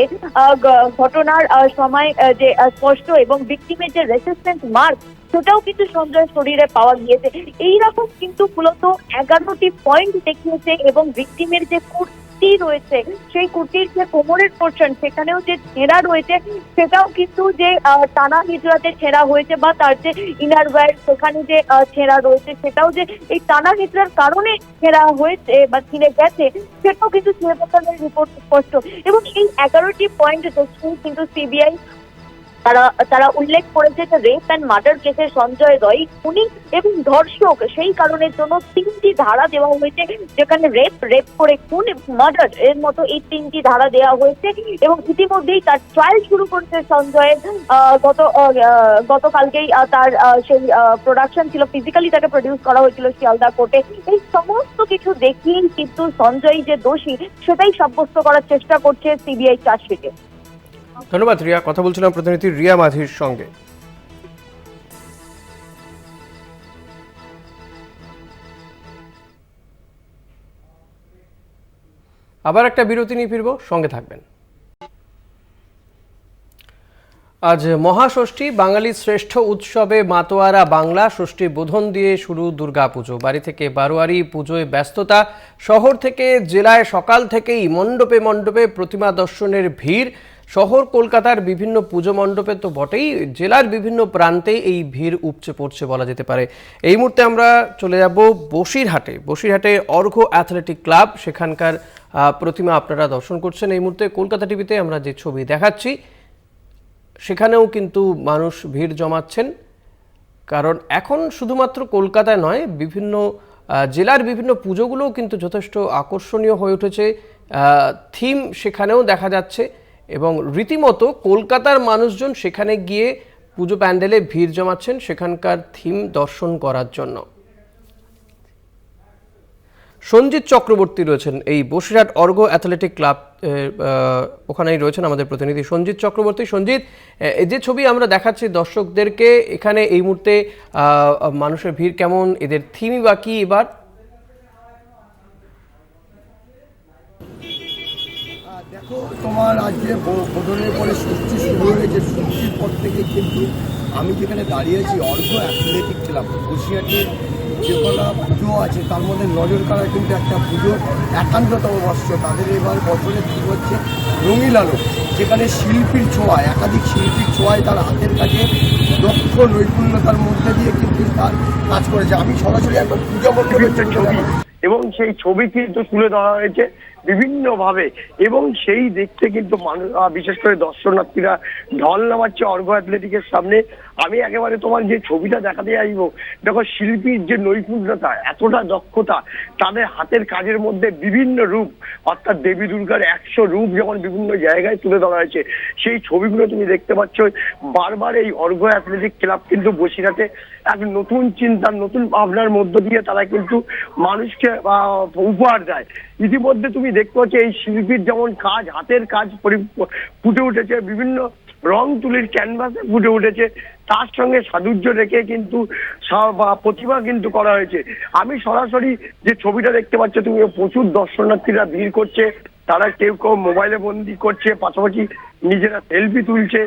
ঘটনার সময় যে স্পষ্ট এবং ভিকটিমের যে রেসিস্ট্যান্স মার্ক সেটাও কিন্তু সঞ্জয়ের শরীরে পাওয়া গিয়েছে। এইরকম কিন্তু মূলত 11টি পয়েন্ট দেখিয়েছে এবং ভিকটিমের যে কুর্তি রয়েছে সেই কুর্তির যে কোমরের পোর্শন সেখানেও যে ছেঁড়া রয়েছে সেটাও কিন্তু যে টানা হিজড়াতে ছেঁড়া হয়েছে বা তার যে ইনার ওয়্যার সেখানে যে ছেঁড়া রয়েছে সেটাও যে এই টানা হিজড়ার কারণে ছেঁড়া হয়েছে বা ছিঁড়ে গেছে সেটাও কিন্তু সিএফএসএল রিপোর্ট স্পষ্ট। এবং এই 11টি পয়েন্ট দেখে কিন্তু সিবিআই তারা উল্লেখ করেছে যে রেপ অ্যান্ড মার্ডার কেসে সঞ্জয় রায় খুনি এবং ধর্ষক, সেই কারণের জন্য 3টি ধারা দেওয়া হয়েছে, যেখানে রেপ করে খুন এবং মার্ডার এর মতো এই 3টি ধারা দেওয়া হয়েছে। এবং ইতিমধ্যেই তার ট্রায়াল শুরু করেছে সঞ্জয়ের। গতকালকেই তার সেই প্রোডাকশন ছিল, ফিজিক্যালি তাকে প্রডিউস করা হয়েছিল শিয়ালদা কোর্টে। এই সমস্ত কিছু দেখিয়ে কিন্তু সঞ্জয় যে দোষী সেটাই সাব্যস্ত করার চেষ্টা করছে সিবিআই চার্জশিটে। ধন্যবাদ রিয়া। কথা বলছিলাম প্রতিনিধি রিয়া মাঝির সঙ্গে। আবার একটা বিরতি নিয়ে ফিরবো, সঙ্গে থাকবেন। আজ মহাষষ্ঠী, বাঙালির শ্রেষ্ঠ উৎসবে মাতোয়ারা বাংলা। ষষ্ঠী বোধন দিয়ে শুরু দুর্গাপুজো। বাড়ি থেকে বারোয়ারি, পুজোয় ব্যস্ততা। শহর থেকে জেলায় সকাল থেকেই মণ্ডপে মণ্ডপে প্রতিমা দর্শনের ভিড়। শহর কলকাতার বিভিন্ন পুজো মণ্ডপে তো বটেই, জেলার বিভিন্ন প্রান্তেই এই ভিড় উপচে পড়ছে বলা যেতে পারে। এই মুহূর্তে আমরা চলে যাব বসিরহাটে অর্ঘ্য অ্যাথলেটিক ক্লাব, সেখানকার প্রতিমা আপনারা দর্শন করছেন। এই মুহূর্তে কলকাতা টিভিতে আমরা যে ছবি দেখাচ্ছি সেখানেও কিন্তু মানুষ ভিড় জমাচ্ছেন, কারণ এখন শুধুমাত্র কলকাতায় নয়, বিভিন্ন জেলার বিভিন্ন পুজোগুলোও কিন্তু যথেষ্ট আকর্ষণীয় হয়ে উঠেছে। থিম সেখানেও দেখা যাচ্ছে এবং রীতিমতো কলকাতার মানুষজন সেখানে গিয়ে পুজো প্যান্ডেলে ভিড় জমাচ্ছেন সেখানকার থিম দর্শন করার জন্য। সঞ্জিত চক্রবর্তী রয়েছেন এই বসিরহাট অর্ঘ্য অ্যাথলেটিক ক্লাব, ওখানেই রয়েছেন আমাদের প্রতিনিধি সঞ্জিত চক্রবর্তী। সঞ্জিত, এই যে ছবি আমরা দেখাচ্ছি দর্শকদেরকে, এখানে এই মুহূর্তে মানুষের ভিড় কেমন, এদের থিমই বা কি এবার? তোমার আজকে বোধনের পরে ষষ্ঠী শুরু হয়েছে। ষষ্ঠীর পর থেকে কিন্তু আমি যেখানে দাঁড়িয়েছি অর্ঘ অ্যাথলেটিক ক্লাব বসিরহাটের যে কটা পুজো আছে তার মধ্যে নজর কাড়া কিন্তু একটা পুজোর 51তম বর্ষ। তাদের এবার বছরের থিম হচ্ছে রঙিন আলো, যেখানে শিল্পীর ছোঁয়ায় একাধিক শিল্পীর ছোঁয়ায় তার হাতের কাছে দক্ষ নৈপুণ্যতার মধ্যে দিয়ে কিন্তু তার কাজ করেছে। আমি সরাসরি একবার পূজা মণ্ডপের ছবি এবং সেই ছবি কিন্তু তুলে ধরা হয়েছে বিভিন্নভাবে এবং সেই দেখতে কিন্তু মানুষ বিশেষ করে দর্শনার্থীরা ঢল নামাচ্ছে অর্ঘ অ্যাথলেটিকের সামনে। আমি একেবারে তোমার যে ছবিটা দেখাতে আসবো, দেখো শিল্পীর যে নৈপুণ্যতা, এতটা দক্ষতা, তাদের হাতের কাজের মধ্যে বিভিন্ন রূপ, অর্থাৎ দেবী দুর্গার 100 রূপ যেমন বিভিন্ন জায়গায় তুলে ধরা হয়েছে, সেই ছবিগুলো তুমি দেখতে পাচ্ছ। বারবার এই অর্ঘ অ্যাথলেটিক ক্লাব কিন্তু বসিরহাটে এক নতুন চিন্তার নতুন ভাবনার মধ্য দিয়ে তারা কিন্তু মানুষকে উপহার দেয়। ইতিমধ্যে তুমি দেখতে পাচ্ছ এই শিল্পীর যেমন কাজ, হাতের কাজ ফুটে উঠেছে, বিভিন্ন রং তুলির ক্যানভাসে ফুটে উঠেছে, তার সঙ্গে সাদুর্য রেখে কিন্তু প্রতিভা কিন্তু করা হয়েছে। আমি সরাসরি যে ছবিটা দেখতে পাচ্ছ তুমি, প্রচুর দর্শনার্থীরা ভিড় করছে, তারা কেউ কেউ মোবাইলে বন্দি করছে, পাশাপাশি নিজেরা সেলফি তুলছে।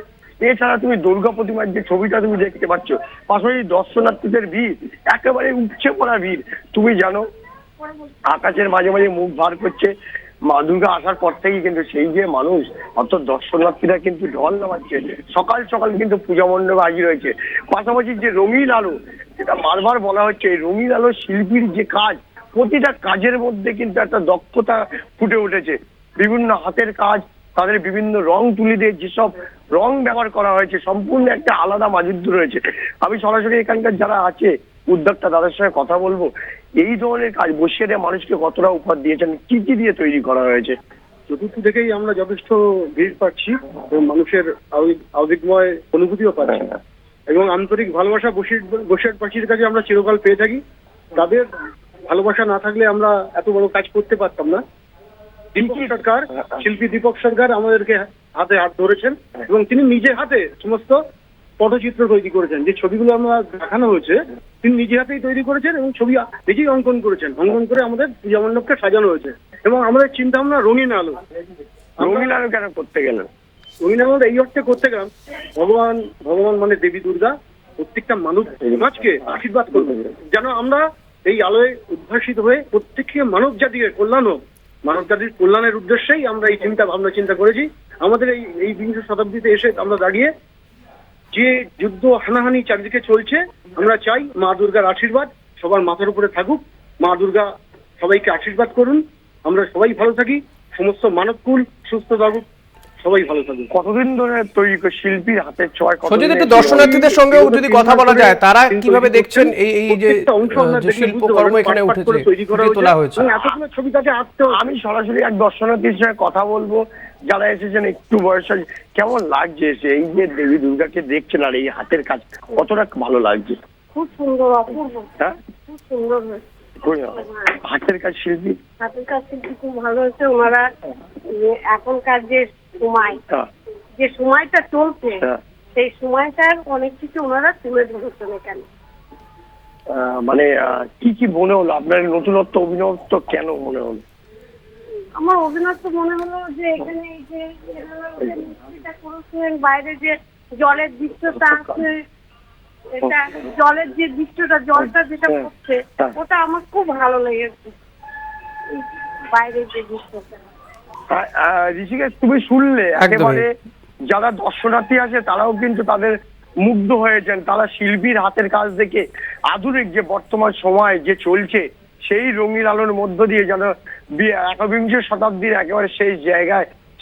এছাড়া তুমি দুর্গা প্রতিমার যে ছবিটা তুমি দেখতে পাচ্ছ, পাশাপাশি দর্শনার্থীদের ভিড় একেবারে উপচে পড়া ভিড়। তুমি জানো আকাশের মাঝে মাঝে মুখ ভার করছে মা দুর্গা আসার পর থেকেই কিন্তু সেই যে মানুষ, অর্থাৎ দর্শনার্থীরা কিন্তু ঢল নামাচ্ছে। সকাল সকাল কিন্তু পূজা মণ্ডপে হাজির হয়েছে। পাশাপাশি যে রঙিন আলো, যেটা বারবার বলা হচ্ছে, এই রঙিন আলো শিল্পীর যে কাজ, প্রতিটা কাজের মধ্যে কিন্তু একটা দক্ষতা ফুটে উঠেছে। বিভিন্ন হাতের কাজ, তাদের বিভিন্ন রং তুলি দিয়ে যেসব রং ব্যবহার করা হয়েছে, সম্পূর্ণ একটা আলাদা মাধুর্য রয়েছে। আমি সরাসরি এখানকার যারা আছে উদ্যোক্তা তাদের সঙ্গে কথা বলবো। এই ধরনের কাজ বসিয়ে মানুষকে কতটা উপহার দিয়েছেন, কি কি দিয়ে তৈরি করা হয়েছে? চতুর্থ থেকেই আমরা যথেষ্ট ভিড় পাচ্ছি এবং মানুষের আবেগময় অনুভূতিও পাচ্ছি এবং আন্তরিক ভালোবাসা বসিরহাটবাসীর কাছে আমরা চিরকাল পেয়ে থাকি। তাদের ভালোবাসা না থাকলে আমরা এত বড় কাজ করতে পারতাম না। দীপক সরকার, শিল্পী দীপক সরকার আমাদেরকে হাতে হাত ধরেছেন এবং তিনি নিজে হাতে সমস্ত পটচিত্র তৈরি করেছেন। যে ছবিগুলো আমরা দেখানো হয়েছে তিনি নিজে হাতেই তৈরি করেছেন এবং ছবি নিজেই অঙ্কন করেছেন। অঙ্কন করে আমাদের পূজা মণ্ডপকে সাজানো হয়েছে এবং আমাদের চিন্তা ভাবনা রঙিন আলো। রঙিন আলো কেন করতে গেলেন? রঙিন আলো এই অর্থে করতে গেলাম, ভগবান মানে দেবী দুর্গা প্রত্যেকটা মানব সমাজকে আশীর্বাদ করবে, যেন আমরা এই আলোয় উদ্ভাসিত হয়ে প্রত্যেককে মানব জাতির কল্যাণ হোক। মানব জাতির কল্যাণের উদ্দেশ্যেই আমরা এই চিন্তা করেছি। আমাদের এই বিংশ শতাব্দীতে এসে আমরা দাঁড়িয়ে যে যুদ্ধ হানাহানি চারিদিকে চলছে, আমরা চাই মা দুর্গার আশীর্বাদ সবার মাথার উপরে থাকুক। মা দুর্গা সবাইকে আশীর্বাদ করুন, আমরা সবাই ভালো থাকি, সমস্ত মানবকুল সুস্থ থাকুক, সবাই ভালো থাকুক। কতদিন ধরে তৈরি শিল্পীর হাতের ছোঁয়ায় সঞ্জিত, একটু দর্শনার্থীদের সঙ্গেও যদি কথা বলা যায়, তারা কিভাবে দেখছেন এই যে শিল্পকর্ম এখানে উঠেছে, তোলা হয়েছে? এতগুলো ছবি তাকে আঁকতে, আমি সরাসরি এক দর্শনার্থীর সঙ্গে কথা বলবো যারা এসেছেন একটু বয়স। কেমন লাগছে এসে এই যে দেবী দুর্গাকে দেখছেন আর এই হাতের কাজ কতটা ভালো লাগছে? খুব সুন্দর, অপূর্ব। হ্যাঁ, খুব সুন্দর হয়েছে। হাতের কাজ শিল্পী, হাতের কাজ শিল্পী খুব ভালো হয়েছে। ওনারা এখনকার যে সময়টা চলছে, সেই সময়টার অনেক কিছু ওনারা তুলে ধরেছেন এখানে। মানে কি কি মনে হলো আপনার? নতুনত্ব, অভিনবত্ব কেন মনে হলো? আমার অভিনবত্ব মনে হলো যে এখানে এই যে মিস্ত্রিটা করেছেন, বাইরে যে জলের দৃশ্যটা আছে, এটা জলের যে দৃশ্যটা, জলটা যেটা পড়ছে, ওটা আমার খুব ভালো লেগেছে। বাইরের যে দৃশ্যটা ঋষিকেশ, তুমি শুনলে একেবারে যারা দর্শনার্থী আছে তারাও কিন্তু তাদের মুগ্ধ হয়েছেন। তারা শিল্পীর হাতের কাজ দেখে আধুনিক যে বর্তমান সময় যে চলছে সেই রঙিন আলোর মধ্য দিয়ে যেন 21 শতাব্দীর একেবারে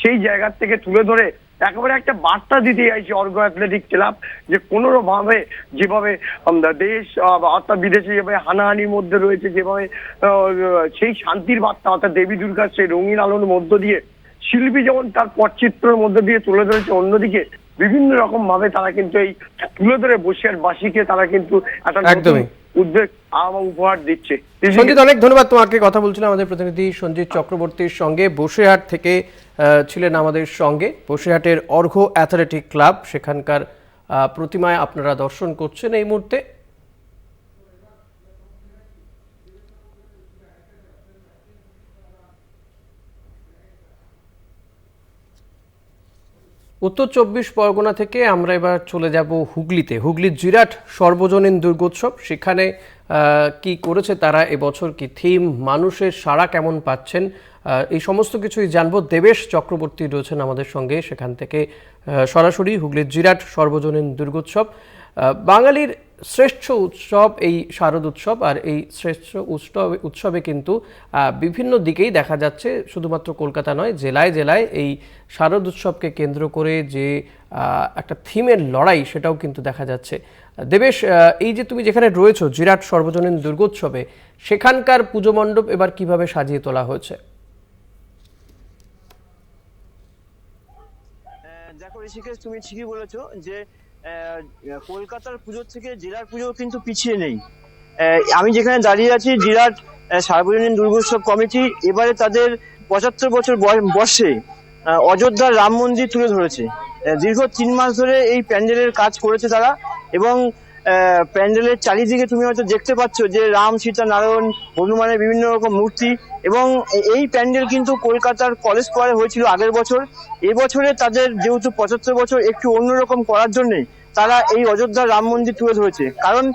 সেই জায়গার থেকে তুলে ধরে একেবারে একটা বার্তা দিতে চাইছে অর্ঘ অ্যাথলেটিক ক্লাব, যে কোনোভাবে যেভাবে দেশ অর্থাৎ বিদেশে যেভাবে হানাহানির মধ্যে রয়েছে, যেভাবে সেই শান্তির বার্তা অর্থাৎ দেবী দুর্গার সেই রঙিন আলোর মধ্য দিয়ে শিল্পী যেমন তার পটচিত্রের মধ্যে দিয়ে তুলে ধরেছে, অন্যদিকে বিভিন্ন রকম ভাবে তারা কিন্তু এই তুলে ধরে বসিরহাটবাসীকে তারা কিন্তু একটা উদ্যোগ উপহার দিচ্ছে। সঞ্জিত, অনেক ধন্যবাদ তোমাকে। কথা বলছিলাম আমাদের প্রতিনিধি সঞ্জিত চক্রবর্তীর সঙ্গে, বসিরহাট থেকে ছিলেন আমাদের সঙ্গে। বসিরহাটের অর্ঘ অ্যাথলেটিক ক্লাব, সেখানকার প্রতিমায় আপনারা দর্শন করছেন এই মুহূর্তে। উত্তর 24 পরগনা থেকে আমরা এবার চলে যাব হুগলিতে। হুগলির জিরাট সর্বজনীন দুর্গোৎসব, সেখানে কি করেছে তারা এবছর, কি থিম, মানুষের সাড়া কেমন পাচ্ছেন, এই সমস্ত কিছুই জানবো। দেবেশ চক্রবর্তী রয়েছেন আমাদের সঙ্গে সেখান থেকে সরাসরি। হুগলির জিরাট সর্বজনীন দুর্গোৎসব বাঙালির শ্রেষ্ঠ উৎসব, এই শারদ উৎসব। আর এই শ্রেষ্ঠ উৎসবে কিন্তু বিভিন্ন দিকেই দেখা যাচ্ছে, শুধুমাত্র কলকাতা নয়, জেলায় জেলায় এই শারদ উৎসবকে কেন্দ্র করে যে একটা থিমের লড়াই, সেটাও কিন্তু দেখা যাচ্ছে। দেবেশ, এই যে তুমি যেখানে রয়েছো জিরাট সর্বজনীন দুর্গোৎসবে, সেখানকার পুজো মণ্ডপ এবার কিভাবে সাজিয়ে তোলা হয়েছে? দেখো ঋষিকেশ, তুমি ঠিকই বলেছো যে কলকাতার পুজোর থেকে জেলার পুজো কিন্তু পিছিয়ে নেই। আমি যেখানে দাঁড়িয়ে আছি, জিরাট সার্বজনীন দুর্গোৎসব কমিটি এবারে তাদের 75 বছর বর্ষে অযোধ্যার রাম মন্দির তুলে ধরেছে। দীর্ঘ 3 মাস ধরে এই প্যান্ডেলের কাজ করেছে তারা, এবং প্যান্ডেলের চারিদিকে তুমি হয়তো দেখতে পাচ্ছ যে রাম, সীতা, নারায়ণ, হনুমানের বিভিন্ন রকম মূর্তি। এবং এই প্যান্ডেল কিন্তু কলকাতার কলেজ স্কোয়ারে হয়েছিল আগের বছর। এবছরে তাদের যেহেতু 75 বছর, একটু অন্যরকম করার জন্য তারা এই অযোধ্যার রাম মন্দির তুলে ধরেছে। কারণ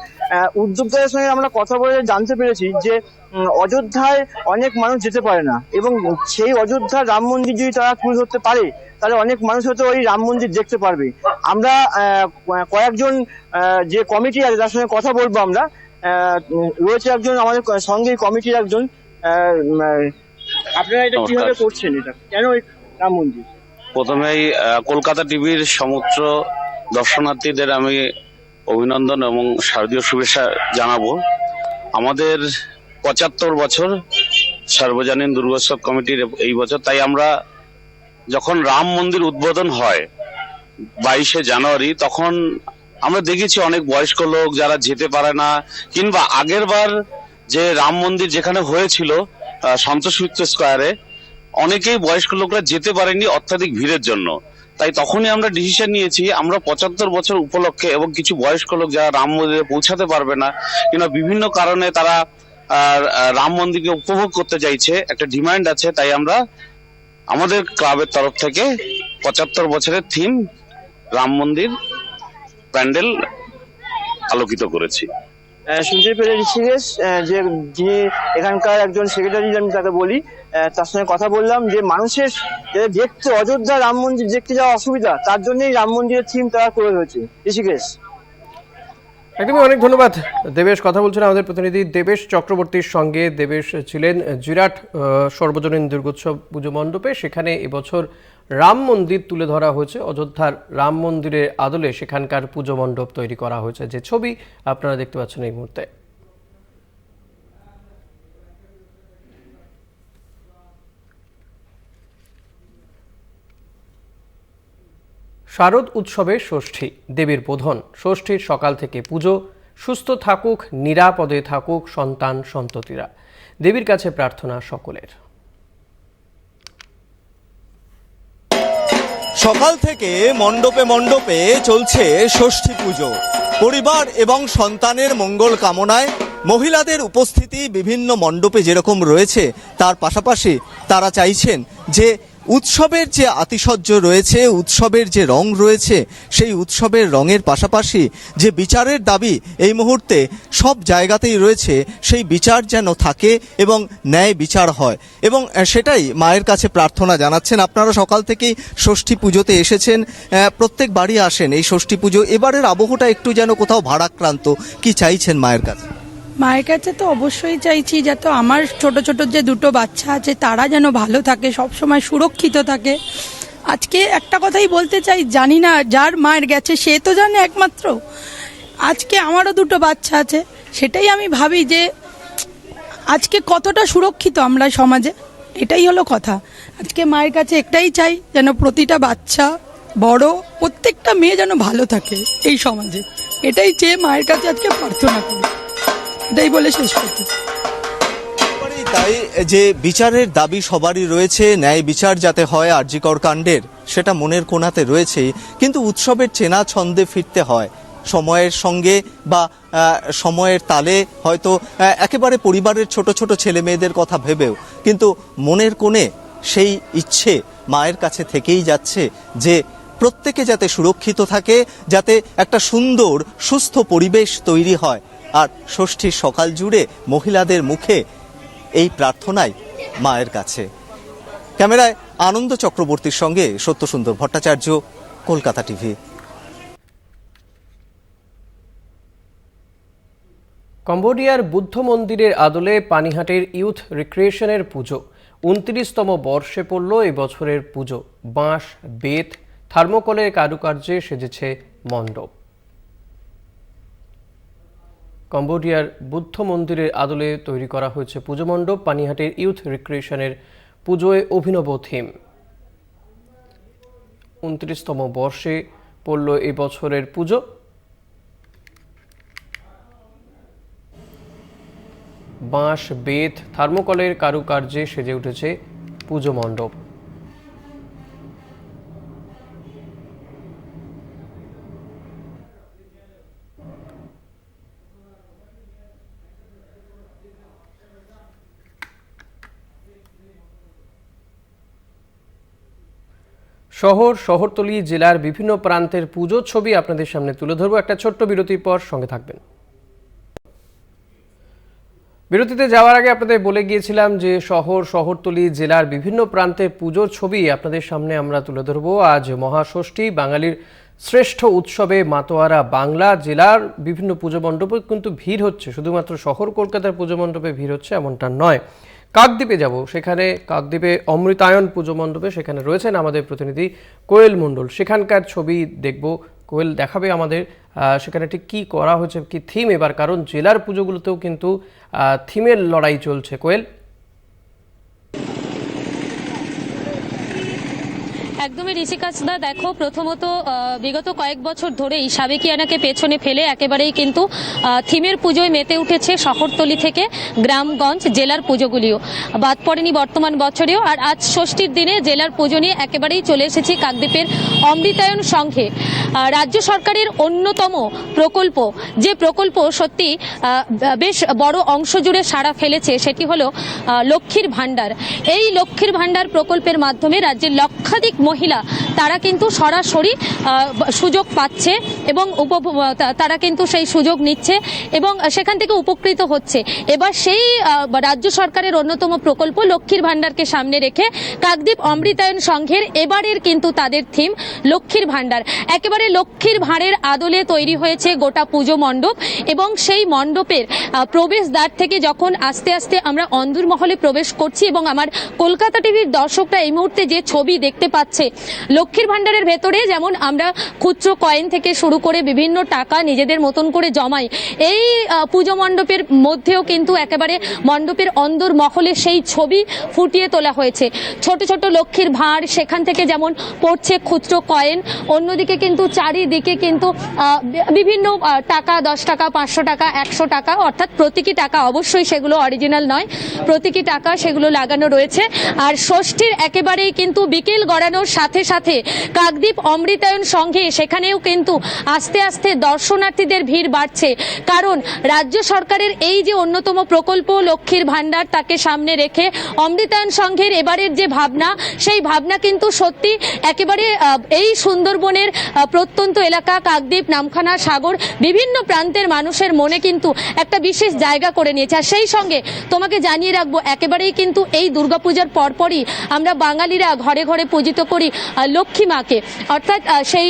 উদ্যোক্তাদের সঙ্গে আমরা কথা বলে জানতে পেরেছি যে অযোধ্যায় অনেক মানুষ যেতে পারে না, এবং সেই অযোধ্যার রাম মন্দির যদি তারা তুলে ধরতে পারে, তাহলে অনেক মানুষ হয়তো ওই রাম মন্দির দেখতে পারবে। আমরা কয়েকজন যে কমিটি আছে তার সঙ্গে কথা বলবো। আমরা রয়েছে একজন আমাদের সঙ্গে কমিটির একজন। আপনারা এটা কিভাবে করছেন, এটা কেন রাম মন্দির? প্রথমেই কলকাতা টিভির সমস্ত দর্শনার্থীদের আমি অভিনন্দন এবং শারদীয় শুভেচ্ছা জানাবো। আমাদের 75 বছর সার্বজনীন দুর্গোৎসব কমিটির এই বছর, তাই আমরা যখন রাম মন্দির উদ্বোধন হয় 22শে জানুয়ারি, তখন আমরা দেখেছি অনেক বয়স্ক লোক যারা যেতে পারে না, কিংবা আগের বার যে রাম মন্দির যেখানে হয়েছিল সন্তোষ মিত্র স্কোয়ারে, অনেকেই বয়স্ক লোকরা যেতে পারেনি অত্যাধিক ভিড়ের জন্য। তাই তখনই আমরা ডিসিশন নিয়েছি, আমরা 75 বছর উপলক্ষে এবং কিছু বয়স্ক লোক যারা রাম মন্দিরে পৌঁছাতে পারবে না, কিংবা বিভিন্ন কারণে তারা রাম মন্দিরকে উপভোগ করতে চাইছে, একটা ডিমান্ড আছে, তাই আমরা আমাদের ক্লাবের তরফ থেকে 75 বছরের থিম রাম মন্দির প্যান্ডেল আলোকিত করেছি। শুনতে পেরে ঋষিকেশ, যে যিনি এখানকার একজন সেক্রেটারি, আমি তাকে বলি, তার সঙ্গে কথা বললাম যে মানুষের দেখতে অযোধ্যা রাম মন্দির দেখতে যাওয়া অসুবিধা, তার জন্যই রাম মন্দিরের থিম তারা করে হয়েছে। ঋষিকেশ, একদমই অনেক ধন্যবাদ দেবেশ। কথা বলছেন আমাদের প্রতিনিধি দেবেশ চক্রবর্তীর সঙ্গে। দেবেশ ছিলেন জিরাট সর্বজনীন দুর্গোৎসব পুজো মণ্ডপে, সেখানে এবছর রাম মন্দির তুলে ধরা হয়েছে। অযোধ্যার রাম মন্দিরের আদলে সেখানকার পুজো মণ্ডপ তৈরি করা হয়েছে, যে ছবি আপনারা দেখতে পাচ্ছেন এই মুহূর্তে। শারদ উৎসবে ষষ্ঠী, দেবীর বোধন। ষষ্ঠীর সকাল থেকে পুজো। সুস্থ থাকুক, নিরাপদে থাকুক সন্তান সন্ততিরা, দেবীর কাছে প্রার্থনা সকলের। সকাল থেকে মণ্ডপে মণ্ডপে চলছে ষষ্ঠী পুজো। পরিবার এবং সন্তানের মঙ্গল কামনায় মহিলাদের উপস্থিতি বিভিন্ন মণ্ডপে যেরকম রয়েছে, তার পাশাপাশি তারা চাইছেন যে উৎসবের যে আতিশয্য রয়েছে, উৎসবের যে রং রয়েছে, সেই উৎসবের রঙের পাশাপাশি যে বিচারের দাবি এই মুহূর্তে সব জায়গাতেই রয়েছে, সেই বিচার যেন থাকে এবং ন্যায় বিচার হয়, এবং সেটাই মায়ের কাছে প্রার্থনা জানাচ্ছেন। আপনারা সকাল থেকেই ষষ্ঠী পুজোতে এসেছেন, প্রত্যেক বাড়ি আসেন এই ষষ্ঠী পুজো। এবারের আবহটা একটু যেন কোথাও ভারাক্রান্ত, কি চাইছেন মায়ের কাছে? মায়ের কাছে তো অবশ্যই চাইছি যাতে আমার ছোট ছোট যে দুটো বাচ্চা আছে তারা যেন ভালো থাকে, সব সময় সুরক্ষিত থাকে। আজকে একটা কথাই বলতে চাই, জানি না যার মায়ের গেছে সে তো জানে একমাত্র। আজকে আমারও দুটো বাচ্চা আছে, সেটাই আমি ভাবি যে আজকে কতটা সুরক্ষিত আমরা সমাজে, এটাই হলো কথা। আজকে মায়ের কাছে একটাই চাই, যেন প্রতিটা বাচ্চা, বড়, প্রত্যেকটা মেয়ে যেন ভালো থাকে এই সমাজে, এটাই চেয়ে মায়ের কাছে আজকে প্রার্থনা করি, এটাই বলে শেষ করতে। তাই যে বিচারের দাবি সবারই রয়েছে, ন্যায় বিচার যাতে হয় আরজিকর কাণ্ডের, সেটা মনের কোণাতে রয়েছেই। কিন্তু উৎসবের চেনা ছন্দে ফিরতে হয় সময়ের সঙ্গে, বা সময়ের তালে, হয়তো একেবারে পরিবারের ছোট ছোট ছেলে মেয়েদের কথা ভেবেও, কিন্তু মনের কোণে সেই ইচ্ছে মায়ের কাছে থেকেই যাচ্ছে যে প্রত্যেকে যাতে সুরক্ষিত থাকে, যাতে একটা সুন্দর সুস্থ পরিবেশ তৈরি হয়। আর ষষ্ঠীর সকাল জুড়ে মহিলাদের মুখে এই প্রার্থনাই মায়ের কাছে। ক্যামেরায় আনন্দ চক্রবর্তীর সঙ্গে সত্যসুন্দর ভট্টাচার্য, কলকাতা টিভি। কম্বোডিয়ার বুদ্ধ মন্দিরের আদলে পানিহাটির ইউথ রিক্রিয়েশনের পুজো 29তম বর্ষে পড়ল এই বছরের পুজো। বাঁশ, বেত, থার্মোকলের কারুকার্যে সেজেছে মণ্ডপ। কম্বোডিয়ার বুদ্ধ মন্দিরের আদলে তৈরি করা হয়েছে পুজো মণ্ডপ। পানিহাটির ইউথ রিক্রিয়েশনের পুজোয় অভিনব থিম। 29তম বর্ষে পড়ল এই বছরের পুজো। বাঁশ, বেত, থার্মোকলের কারুকার্যে সেজে উঠেছে পুজো মণ্ডপ। শহরতলি জেলার বিভিন্ন প্রান্তের পুজোর ছবি আপনাদের সামনে তুলে ধরবো। একটা ছোট্ট বিরতির পর সঙ্গে থাকবেন। বিরতিতে যাওয়ার আগে আপনাদের বলে গিয়েছিলাম যে শহরতলি জেলার বিভিন্ন প্রান্তের পুজোর ছবি আপনাদের সামনে আমরা তুলে ধরবো। আজ মহাষষ্ঠী, বাঙালির শ্রেষ্ঠ উৎসবে মাতোয়ারা বাংলা জেলার বিভিন্ন পুজো মণ্ডপে কিন্তু ভিড় হচ্ছে। শুধুমাত্র শহর কলকাতার পুজো মণ্ডপে ভিড় হচ্ছে এমনটা নয়। কাকদ্বীপে যাব, সেখানে কাকদ্বীপে অমৃতায়ন পুজো মণ্ডপে সেখানে রয়েছেন আমাদের প্রতিনিধি কোয়েল মণ্ডল। সেখানকার ছবি দেখব, কোয়েল দেখাবে আমাদের সেখানে ঠিক কী করা হয়েছে, কি থিম এবার, কারণ জেলার পুজোগুলোতেও কিন্তু থিমের লড়াই চলছে। কোয়েল। একদমই ঋষিকাজদা, দেখো প্রথমত বিগত কয়েক বছর ধরেই সাবেকিয়ানাকে পেছনে ফেলে একেবারেই কিন্তু থিমের পুজোয় মেতে উঠেছে শহরতলি থেকে গ্রামগঞ্জ জেলার পুজোগুলিও, বাদ পড়েনি বর্তমান বছরেও। আর আজ ষষ্ঠীর দিনে জেলার পুজো নিয়ে একেবারেই চলে এসেছি কাকদ্বীপের অমৃতায়ন সংঘে। রাজ্য সরকারের অন্যতম প্রকল্প, যে প্রকল্প সত্যি বেশ বড় অংশ জুড়ে সাড়া ফেলেছে, সেটি হলো লক্ষ্মীর ভাণ্ডার। এই লক্ষ্মীর ভাণ্ডার প্রকল্পের মাধ্যমে রাজ্যের লক্ষাধিক মহিলা তারা কিন্তু সরাসরি সুযোগ পাচ্ছে এবং তারা কিন্তু সেই সুযোগ নিচ্ছে এবং সেখান থেকে উপকৃত হচ্ছে। এবার সেই রাজ্য সরকারের অন্যতম প্রকল্প লক্ষ্মীর ভাণ্ডারকে সামনে রেখে কাকদ্বীপ অমৃতায়ন সংঘের এবারের কিন্তু তাদের থিম লক্ষ্মীর ভাণ্ডার। একেবারে লক্ষ্মীর ভাঁড়ের আদলে তৈরি হয়েছে গোটা পুজো মণ্ডপ এবং সেই মণ্ডপের প্রবেশদ্বার থেকে যখন আস্তে আস্তে আমরা অন্দরমহলে প্রবেশ করছি এবং আমার কলকাতা টিভির দর্শকরা এই মুহূর্তে যে ছবি দেখতে পাচ্ছে, লক্ষ্মীর ভাণ্ডারের ভেতরে যেমন আমরা খুচরো কয়েন থেকে শুরু করে বিভিন্ন টাকা নিজেদের মতন করে জমাই, এই পুজো মণ্ডপের মধ্যেও কিন্তু একেবারে মণ্ডপের অন্দরমহলে সেই ছবি ফুটিয়ে তোলা হয়েছে। ছোট ছোট লক্ষ্মীর ভাঁড়, সেখান থেকে যেমন পড়ছে খুচরো কয়েন, অন্যদিকে কিন্তু চারিদিকে কিন্তু বিভিন্ন টাকা, 10 টাকা, 500 টাকা, 100 টাকা, অর্থাৎ প্রতীকী টাকা, অবশ্যই সেগুলো অরিজিনাল নয়, প্রতীকী টাকা সেগুলো লাগানো রয়েছে। আর ষষ্ঠীর একেবারেই কিন্তু বিকেল গড়ানোর সাথে সাথে কাকদ্বীপ অমৃতায়ন সংঘে সেখানেও কিন্তু আস্তে আস্তে দর্শনার্থীদের ভিড় বাড়ছে, কারণ রাজ্য সরকারের এই যে অন্যতম প্রকল্প লক্ষ্মীর ভাণ্ডার, তাকে সামনে রেখে অমৃতায়ন সংঘের এবারের যে ভাবনা, সেই ভাবনা কিন্তু সত্যি একেবারে এই সুন্দরবনের প্রত্যন্ত এলাকা কাকদ্বীপ, নামখানা, সাগর বিভিন্ন প্রান্তের মানুষের মনে কিন্তু একটা বিশেষ জায়গা করে নিয়েছে। আর সেই সঙ্গে তোমাকে জানিয়ে রাখবো, একেবারেই কিন্তু এই দুর্গাপূজার পরপরই আমরা বাঙালিরা ঘরে ঘরে পূজিত করি লক্ষ্মী মাকে, অর্থাৎ সেই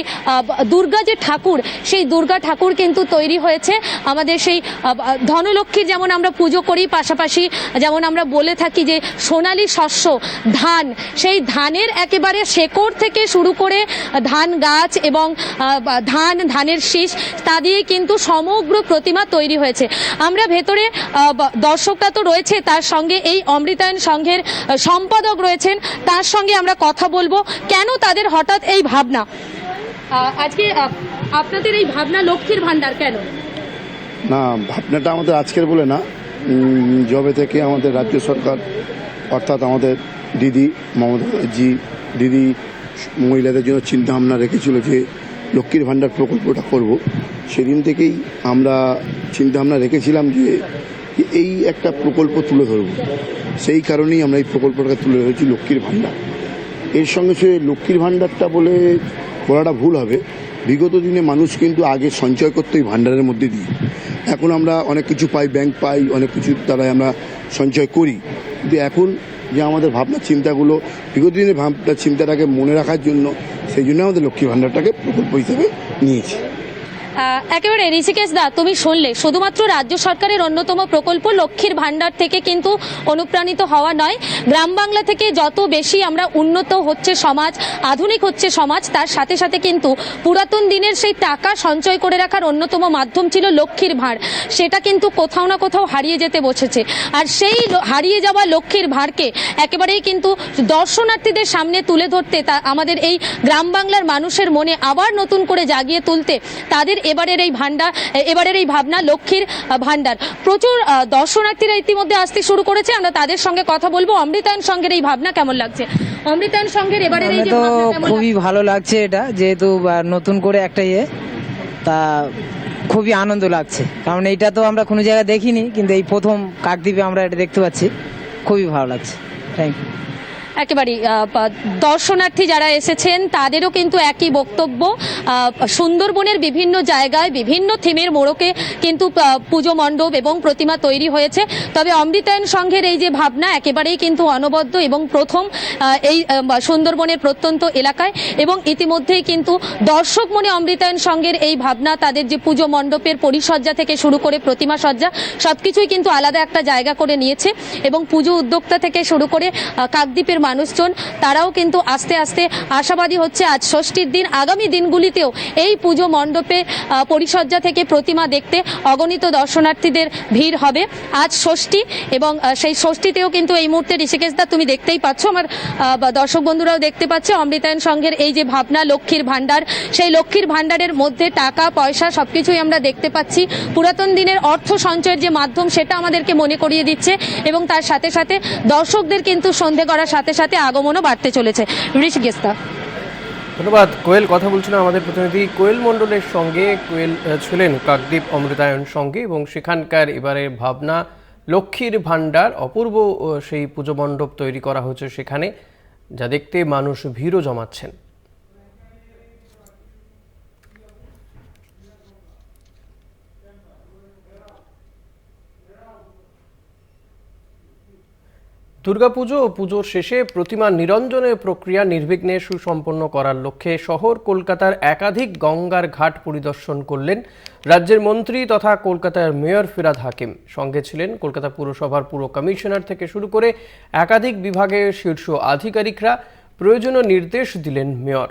দুর্গা যে ঠাকুর, সেই দুর্গা ঠাকুর কিন্তু তৈরি হয়েছে আমাদের সেই ধনলক্ষ্মীর যেমন আমরা পুজো করি, পাশাপাশি যেমন আমরা বলে থাকি যে সোনালী শস্য ধান, সেই ধানের একেবারে শেকড় থেকে শুরু করে ধান গাছ এবং ধানের শীষ, তা দিয়ে কিন্তু সমগ্র প্রতিমা তৈরি হয়েছে। আমরা ভেতরে দর্শকরা তো রয়েছে, তার সঙ্গে এই অমৃতায়ন সংঘের সম্পাদক রয়েছেন, তার সঙ্গে আমরা কথা বলবো কেন তাদের হঠাৎ এই ভাবনা। আজকে আপনাদের এই ভাবনা লক্ষ্মীর ভাণ্ডার কেন? না, ভাবনাটা আমাদের আজকের বলে না, যবে থেকে আমাদের রাজ্য সরকার অর্থাৎ আমাদের দিদি মমতা ব্যানার্জি দিদি মহিলাদের জন্য চিন্তা ভাবনা রেখেছিল যে লক্ষ্মীর ভাণ্ডার প্রকল্পটা করব, সেদিন থেকেই আমরা চিন্তা ভাবনা রেখেছিলাম যে এই একটা প্রকল্প তুলে ধরব। সেই কারণেই আমরা এই প্রকল্পটাকে তুলে ধরেছি লক্ষ্মীর ভাণ্ডার। এর সঙ্গে সে লক্ষ্মীর ভাণ্ডারটা বলে বলাটা ভুল হবে। বিগত দিনে মানুষ কিন্তু আগে সঞ্চয় করতো এই ভান্ডারের মধ্যে দিয়ে। এখন আমরা অনেক কিছু পাই, ব্যাংক পাই, অনেক কিছু দ্বারাই আমরা সঞ্চয় করি। কিন্তু এখন যে আমাদের ভাবনা চিন্তাগুলো বিগত দিনের ভাবনা চিন্তাটাকে মনে রাখার জন্য, সেই জন্য আমাদের লক্ষ্মী ভান্ডারটাকে প্রকল্প হিসেবে নিয়েছি। একেবারে ঋষিকেশ দা, তুমি শুনলে শুধুমাত্র রাজ্য সরকারের অন্যতম প্রকল্প লক্ষ্মীর ভান্ডার থেকে কিন্তু অনুপ্রাণিত হওয়া নয়, গ্রাম বাংলা থেকে যত বেশি আমরা উন্নত হচ্ছে সমাজ, আধুনিক হচ্ছে সমাজ, তার সাথে সাথে কিন্তু পুরাতন দিনের সেই টাকা সঞ্চয় করে রাখার অন্যতম মাধ্যম ছিল লক্ষ্মীর ভাঁড়, সেটা কিন্তু কোথাও না কোথাও হারিয়ে যেতে বসেছে। আর সেই হারিয়ে যাওয়া লক্ষ্মীর ভাঁড়কে একেবারেই কিন্তু দর্শনার্থীদের সামনে তুলে ধরতে, তা আমাদের এই গ্রাম বাংলার মানুষের মনে আবার নতুন করে জাগিয়ে তুলতে তাদের এবারের এই ভাবনা লক্ষ্মীর ভান্ডার। প্রচুর দর্শনার্থীরা ইতিমধ্যে আসতে শুরু করেছে, আমরা তাদের সঙ্গে কথা বলবো। অমৃতায়ন সংঘের এই ভাবনা কেমন লাগছে? অমৃতায়ন সংঘের এবারের এই যে ভাবনা কেমন খুবই ভালো লাগছে, এটা যেহেতু নতুন করে একটা তা খুবই আনন্দ লাগছে, কারণ এইটা তো আমরা কোনো জায়গায় দেখিনি, কিন্তু এই প্রথম কাকদ্বীপে আমরা এটা দেখতে পাচ্ছি, খুবই ভালো লাগছে। Thank you. একেবারেই দর্শনার্থী যারা এসেছেন তাদেরও কিন্তু একই বক্তব্য। সুন্দরবনের বিভিন্ন জায়গায় বিভিন্ন থিমের মোড়কে কিন্তু পুজো মণ্ডপ এবং প্রতিমা তৈরি হয়েছে, তবে অমৃতায়ন সংঘের এই যে ভাবনা একেবারেই কিন্তু অনবদ্য এবং প্রথম এই সুন্দরবনের প্রত্যন্ত এলাকায়, এবং ইতিমধ্যেই কিন্তু দর্শক মনে অমৃতায়ন সংঘের এই ভাবনা, তাদের যে পুজো মণ্ডপের পরিসজ্জা থেকে শুরু করে প্রতিমা সজ্জা সবকিছুই কিন্তু আলাদা একটা জায়গা করে নিয়েছে, এবং পুজো উদ্যোক্তা থেকে শুরু করে কাকদ্বীপের মানুষজন তারাও কিন্তু আস্তে আস্তে আশাবাদী হচ্ছে আজ ষষ্ঠীর দিন, আগামী দিনগুলিতেও এই পুজো মণ্ডপে পরিসজ্জা থেকে প্রতিমা দেখতে অগণিত দর্শনার্থীদের ভিড় হবে। আজ ষষ্ঠী, এবং সেই ষষ্ঠীতেও কিন্তু এই মুহূর্তে ঋষিকেশ দা তুমি দেখতেই পাচ্ছ, আমার দর্শক বন্ধুরাও দেখতে পাচ্ছে অমৃতায়ন সংঘের এই যে ভাবনা লক্ষ্মীর ভান্ডার, সেই লক্ষ্মীর ভান্ডারের মধ্যে টাকা পয়সা সবকিছুই আমরা দেখতে পাচ্ছি। পুরাতন দিনের অর্থ সঞ্চয়ের যে মাধ্যম সেটা আমাদেরকে মনে করিয়ে দিচ্ছে, এবং তার সাথে সাথে দর্শকদের কিন্তু সন্ধে করার সাথে সাথে আগমনও বাড়তে চলেছে। ঋষিকেশ দা, ধন্যবাদ। কোয়েল কথা বলছিলেন আমাদের প্রতিনিধি কোয়েল মণ্ডলের সঙ্গে। কোয়েল ছিলেন কাকদ্বীপ অমৃতায়ন সঙ্গে, এবং সেখানকার এবারে ভাবনা লক্ষ্মীর ভান্ডার, অপূর্ব সেই পুজো মণ্ডপ তৈরি করা হয়েছে সেখানে, যা দেখতে মানুষ ভিড়ও জমাচ্ছেন। দুর্গাপুজো ও পুজোর শেষে প্রতিমা নিরঞ্জনের প্রক্রিয়া নির্বিঘ্নে সুসম্পন্ন করার লক্ষ্যে শহর কলকাতার একাধিক গঙ্গার ঘাট পরিদর্শন করলেন রাজ্যের মন্ত্রী তথা কলকাতার মেয়র ফিরহাদ হাকিম। সঙ্গে ছিলেন কলকাতা পুরসভার পুর কমিশনার থেকে শুরু করে একাধিক বিভাগের শীর্ষ আধিকারিকরা। প্রয়োজনীয় নির্দেশ দিলেন মেয়র।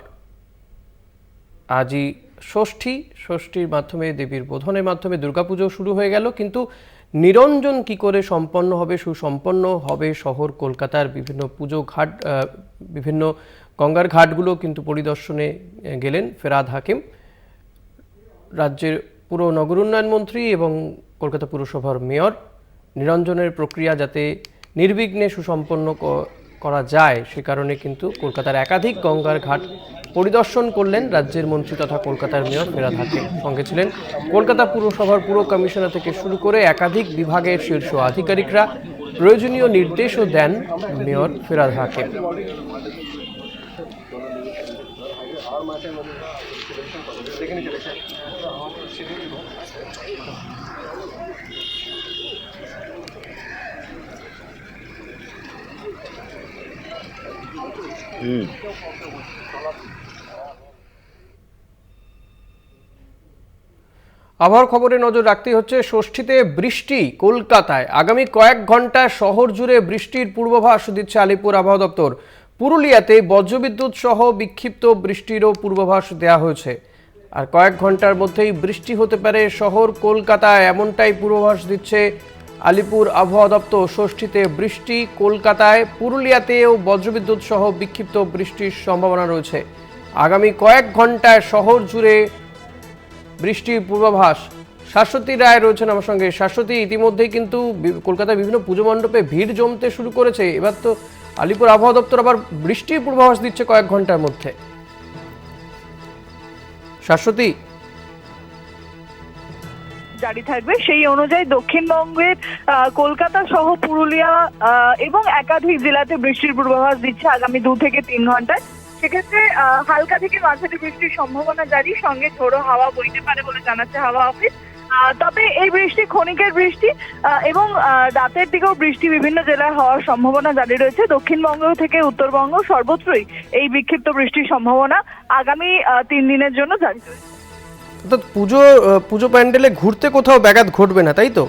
আজই ষষ্ঠীর মাধ্যমে, দেবীর বোধনের মাধ্যমে দুর্গাপুজো শুরু হয়ে গেল, কিন্তু নিরঞ্জন কি করে সম্পন্ন হবে, সুসম্পন্ন হবে শহর কলকাতার বিভিন্ন পুজো ঘাট, বিভিন্ন গঙ্গার ঘাটগুলো কিন্তু পরিদর্শনে গেলেন ফিরহাদ হাকিম। রাজ্যের পুর নগর উন্নয়ন মন্ত্রী এবং কলকাতা পুরসভার মেয়র নিরঞ্জনের প্রক্রিয়া যাতে নির্বিঘ্নে সুসম্পন্ন করা যায় সে কারণে কিন্তু কলকাতার একাধিক গঙ্গার ঘাট পরিদর্শন করলেন রাজ্যের মন্ত্রী তথা কলকাতার মেয়র ফিরহাদ হাকিম। সঙ্গে ছিলেন কলকাতা পুরসভার পুর কমিশনার থেকে শুরু করে একাধিক বিভাগের শীর্ষ আধিকারিকরা। প্রয়োজনীয় নির্দেশও দেন মেয়র ফিরহাদ হাকিম। আবহাওয়ার খবরে নজর রাখতে হচ্ছে ষষ্ঠীতে বৃষ্টি কলকাতায়। আগামী কয়েক ঘন্টা শহর জুড়ে বৃষ্টির পূর্বাভাস দিচ্ছে আলিপুর আবহাওয়া দপ্তর। পুরুলিয়াতে বজ্রবিদ্যুৎ সহ বিক্ষিপ্ত বৃষ্টিরও পূর্বাভাস দেওয়া হয়েছে। আর কয়েক ঘন্টার মধ্যেই বৃষ্টি হতে পারে শহর কলকাতায়, এমনটাই পূর্বাভাস দিচ্ছে আলিপুর আবহাওয়া দপ্তর। ষষ্ঠীতে বৃষ্টি কলকাতায়, পুরুলিয়াতেও বজ্রবিদ্যুৎ সহ বিক্ষিপ্ত বৃষ্টির সম্ভাবনা রয়েছে। আগামী কয়েক ঘন্টায় শহর জুড়ে বৃষ্টির পূর্বাভাস। শাশ্বতী রায় রয়েছেন আমার সঙ্গে। শাশ্বতী, ইতিমধ্যেই কিন্তু কলকাতার বিভিন্ন পুজো মণ্ডপে ভিড় জমতে শুরু করেছে। এবার তো আলিপুর আবহাওয়া দপ্তর আবার বৃষ্টির পূর্বাভাস দিচ্ছে কয়েক ঘন্টার মধ্যে। শাশ্বতী, জারি থাকবে সেই অনুযায়ী দক্ষিণবঙ্গের কলকাতা সহ পুরুলিয়া এবং একাধিক জেলাতে বৃষ্টির পূর্বাভাস দিচ্ছে আগামী 2 থেকে 3 ঘন্টায়। সেক্ষেত্রে হালকা থেকে মাঝারি বৃষ্টির সম্ভাবনা জারি, সঙ্গে ঝোড়ো হাওয়া বইতে পারে বলে জানাচ্ছে হাওয়া অফিস। তবে এই বৃষ্টি ক্ষণিকের বৃষ্টি এবং রাতের দিকেও বৃষ্টি বিভিন্ন জেলায় হওয়ার সম্ভাবনা জারি রয়েছে। দক্ষিণবঙ্গ থেকে উত্তরবঙ্গ সর্বত্রই এই বিক্ষিপ্ত বৃষ্টির সম্ভাবনা আগামী 3 দিনের জন্য জারি রয়েছে। অর্থাৎ পুজো প্যান্ডেলে ঘুরতে কোথাও ব্যাঘাত ঘটবে না, তাই তো?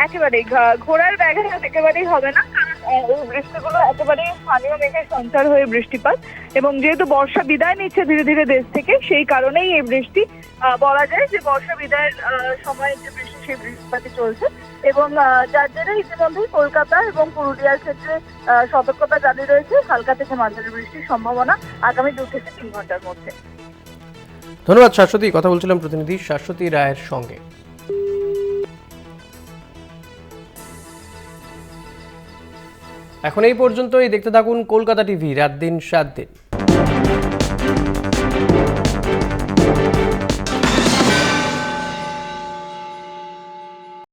একেবারেই ঘোরার ব্যাঘাত একেবারেই হবে না, কারণ এই বৃষ্টিগুলো একেবারেই স্থানীয় মেঘের সঞ্চার হয়ে বৃষ্টিপাত, এবং যেহেতু বর্ষা বিদায় নিচ্ছে ধীরে ধীরে দেশ থেকে, সেই কারণেই এই বৃষ্টি বলা যায় যে বর্ষা বিদায়ের সময় যে বৃষ্টি সেই বৃষ্টিপাতই চলছে, এবং যার জেরে ইতিমধ্যেই কলকাতা এবং পুরুলিয়ার ক্ষেত্রে সতর্কতা জারি রয়েছে। হালকা থেকে মাঝারি বৃষ্টির সম্ভাবনা আগামী 2 থেকে 3 ঘন্টার মধ্যে। ধন্যবাদ শাশ্বতী। কথা বলছিলাম প্রতিনিধি শাশ্বতী রায়ের সঙ্গে। এখন এই পর্যন্তই। দেখতে থাকুন কলকাতা টিভি, রাত দিন 7 দিন।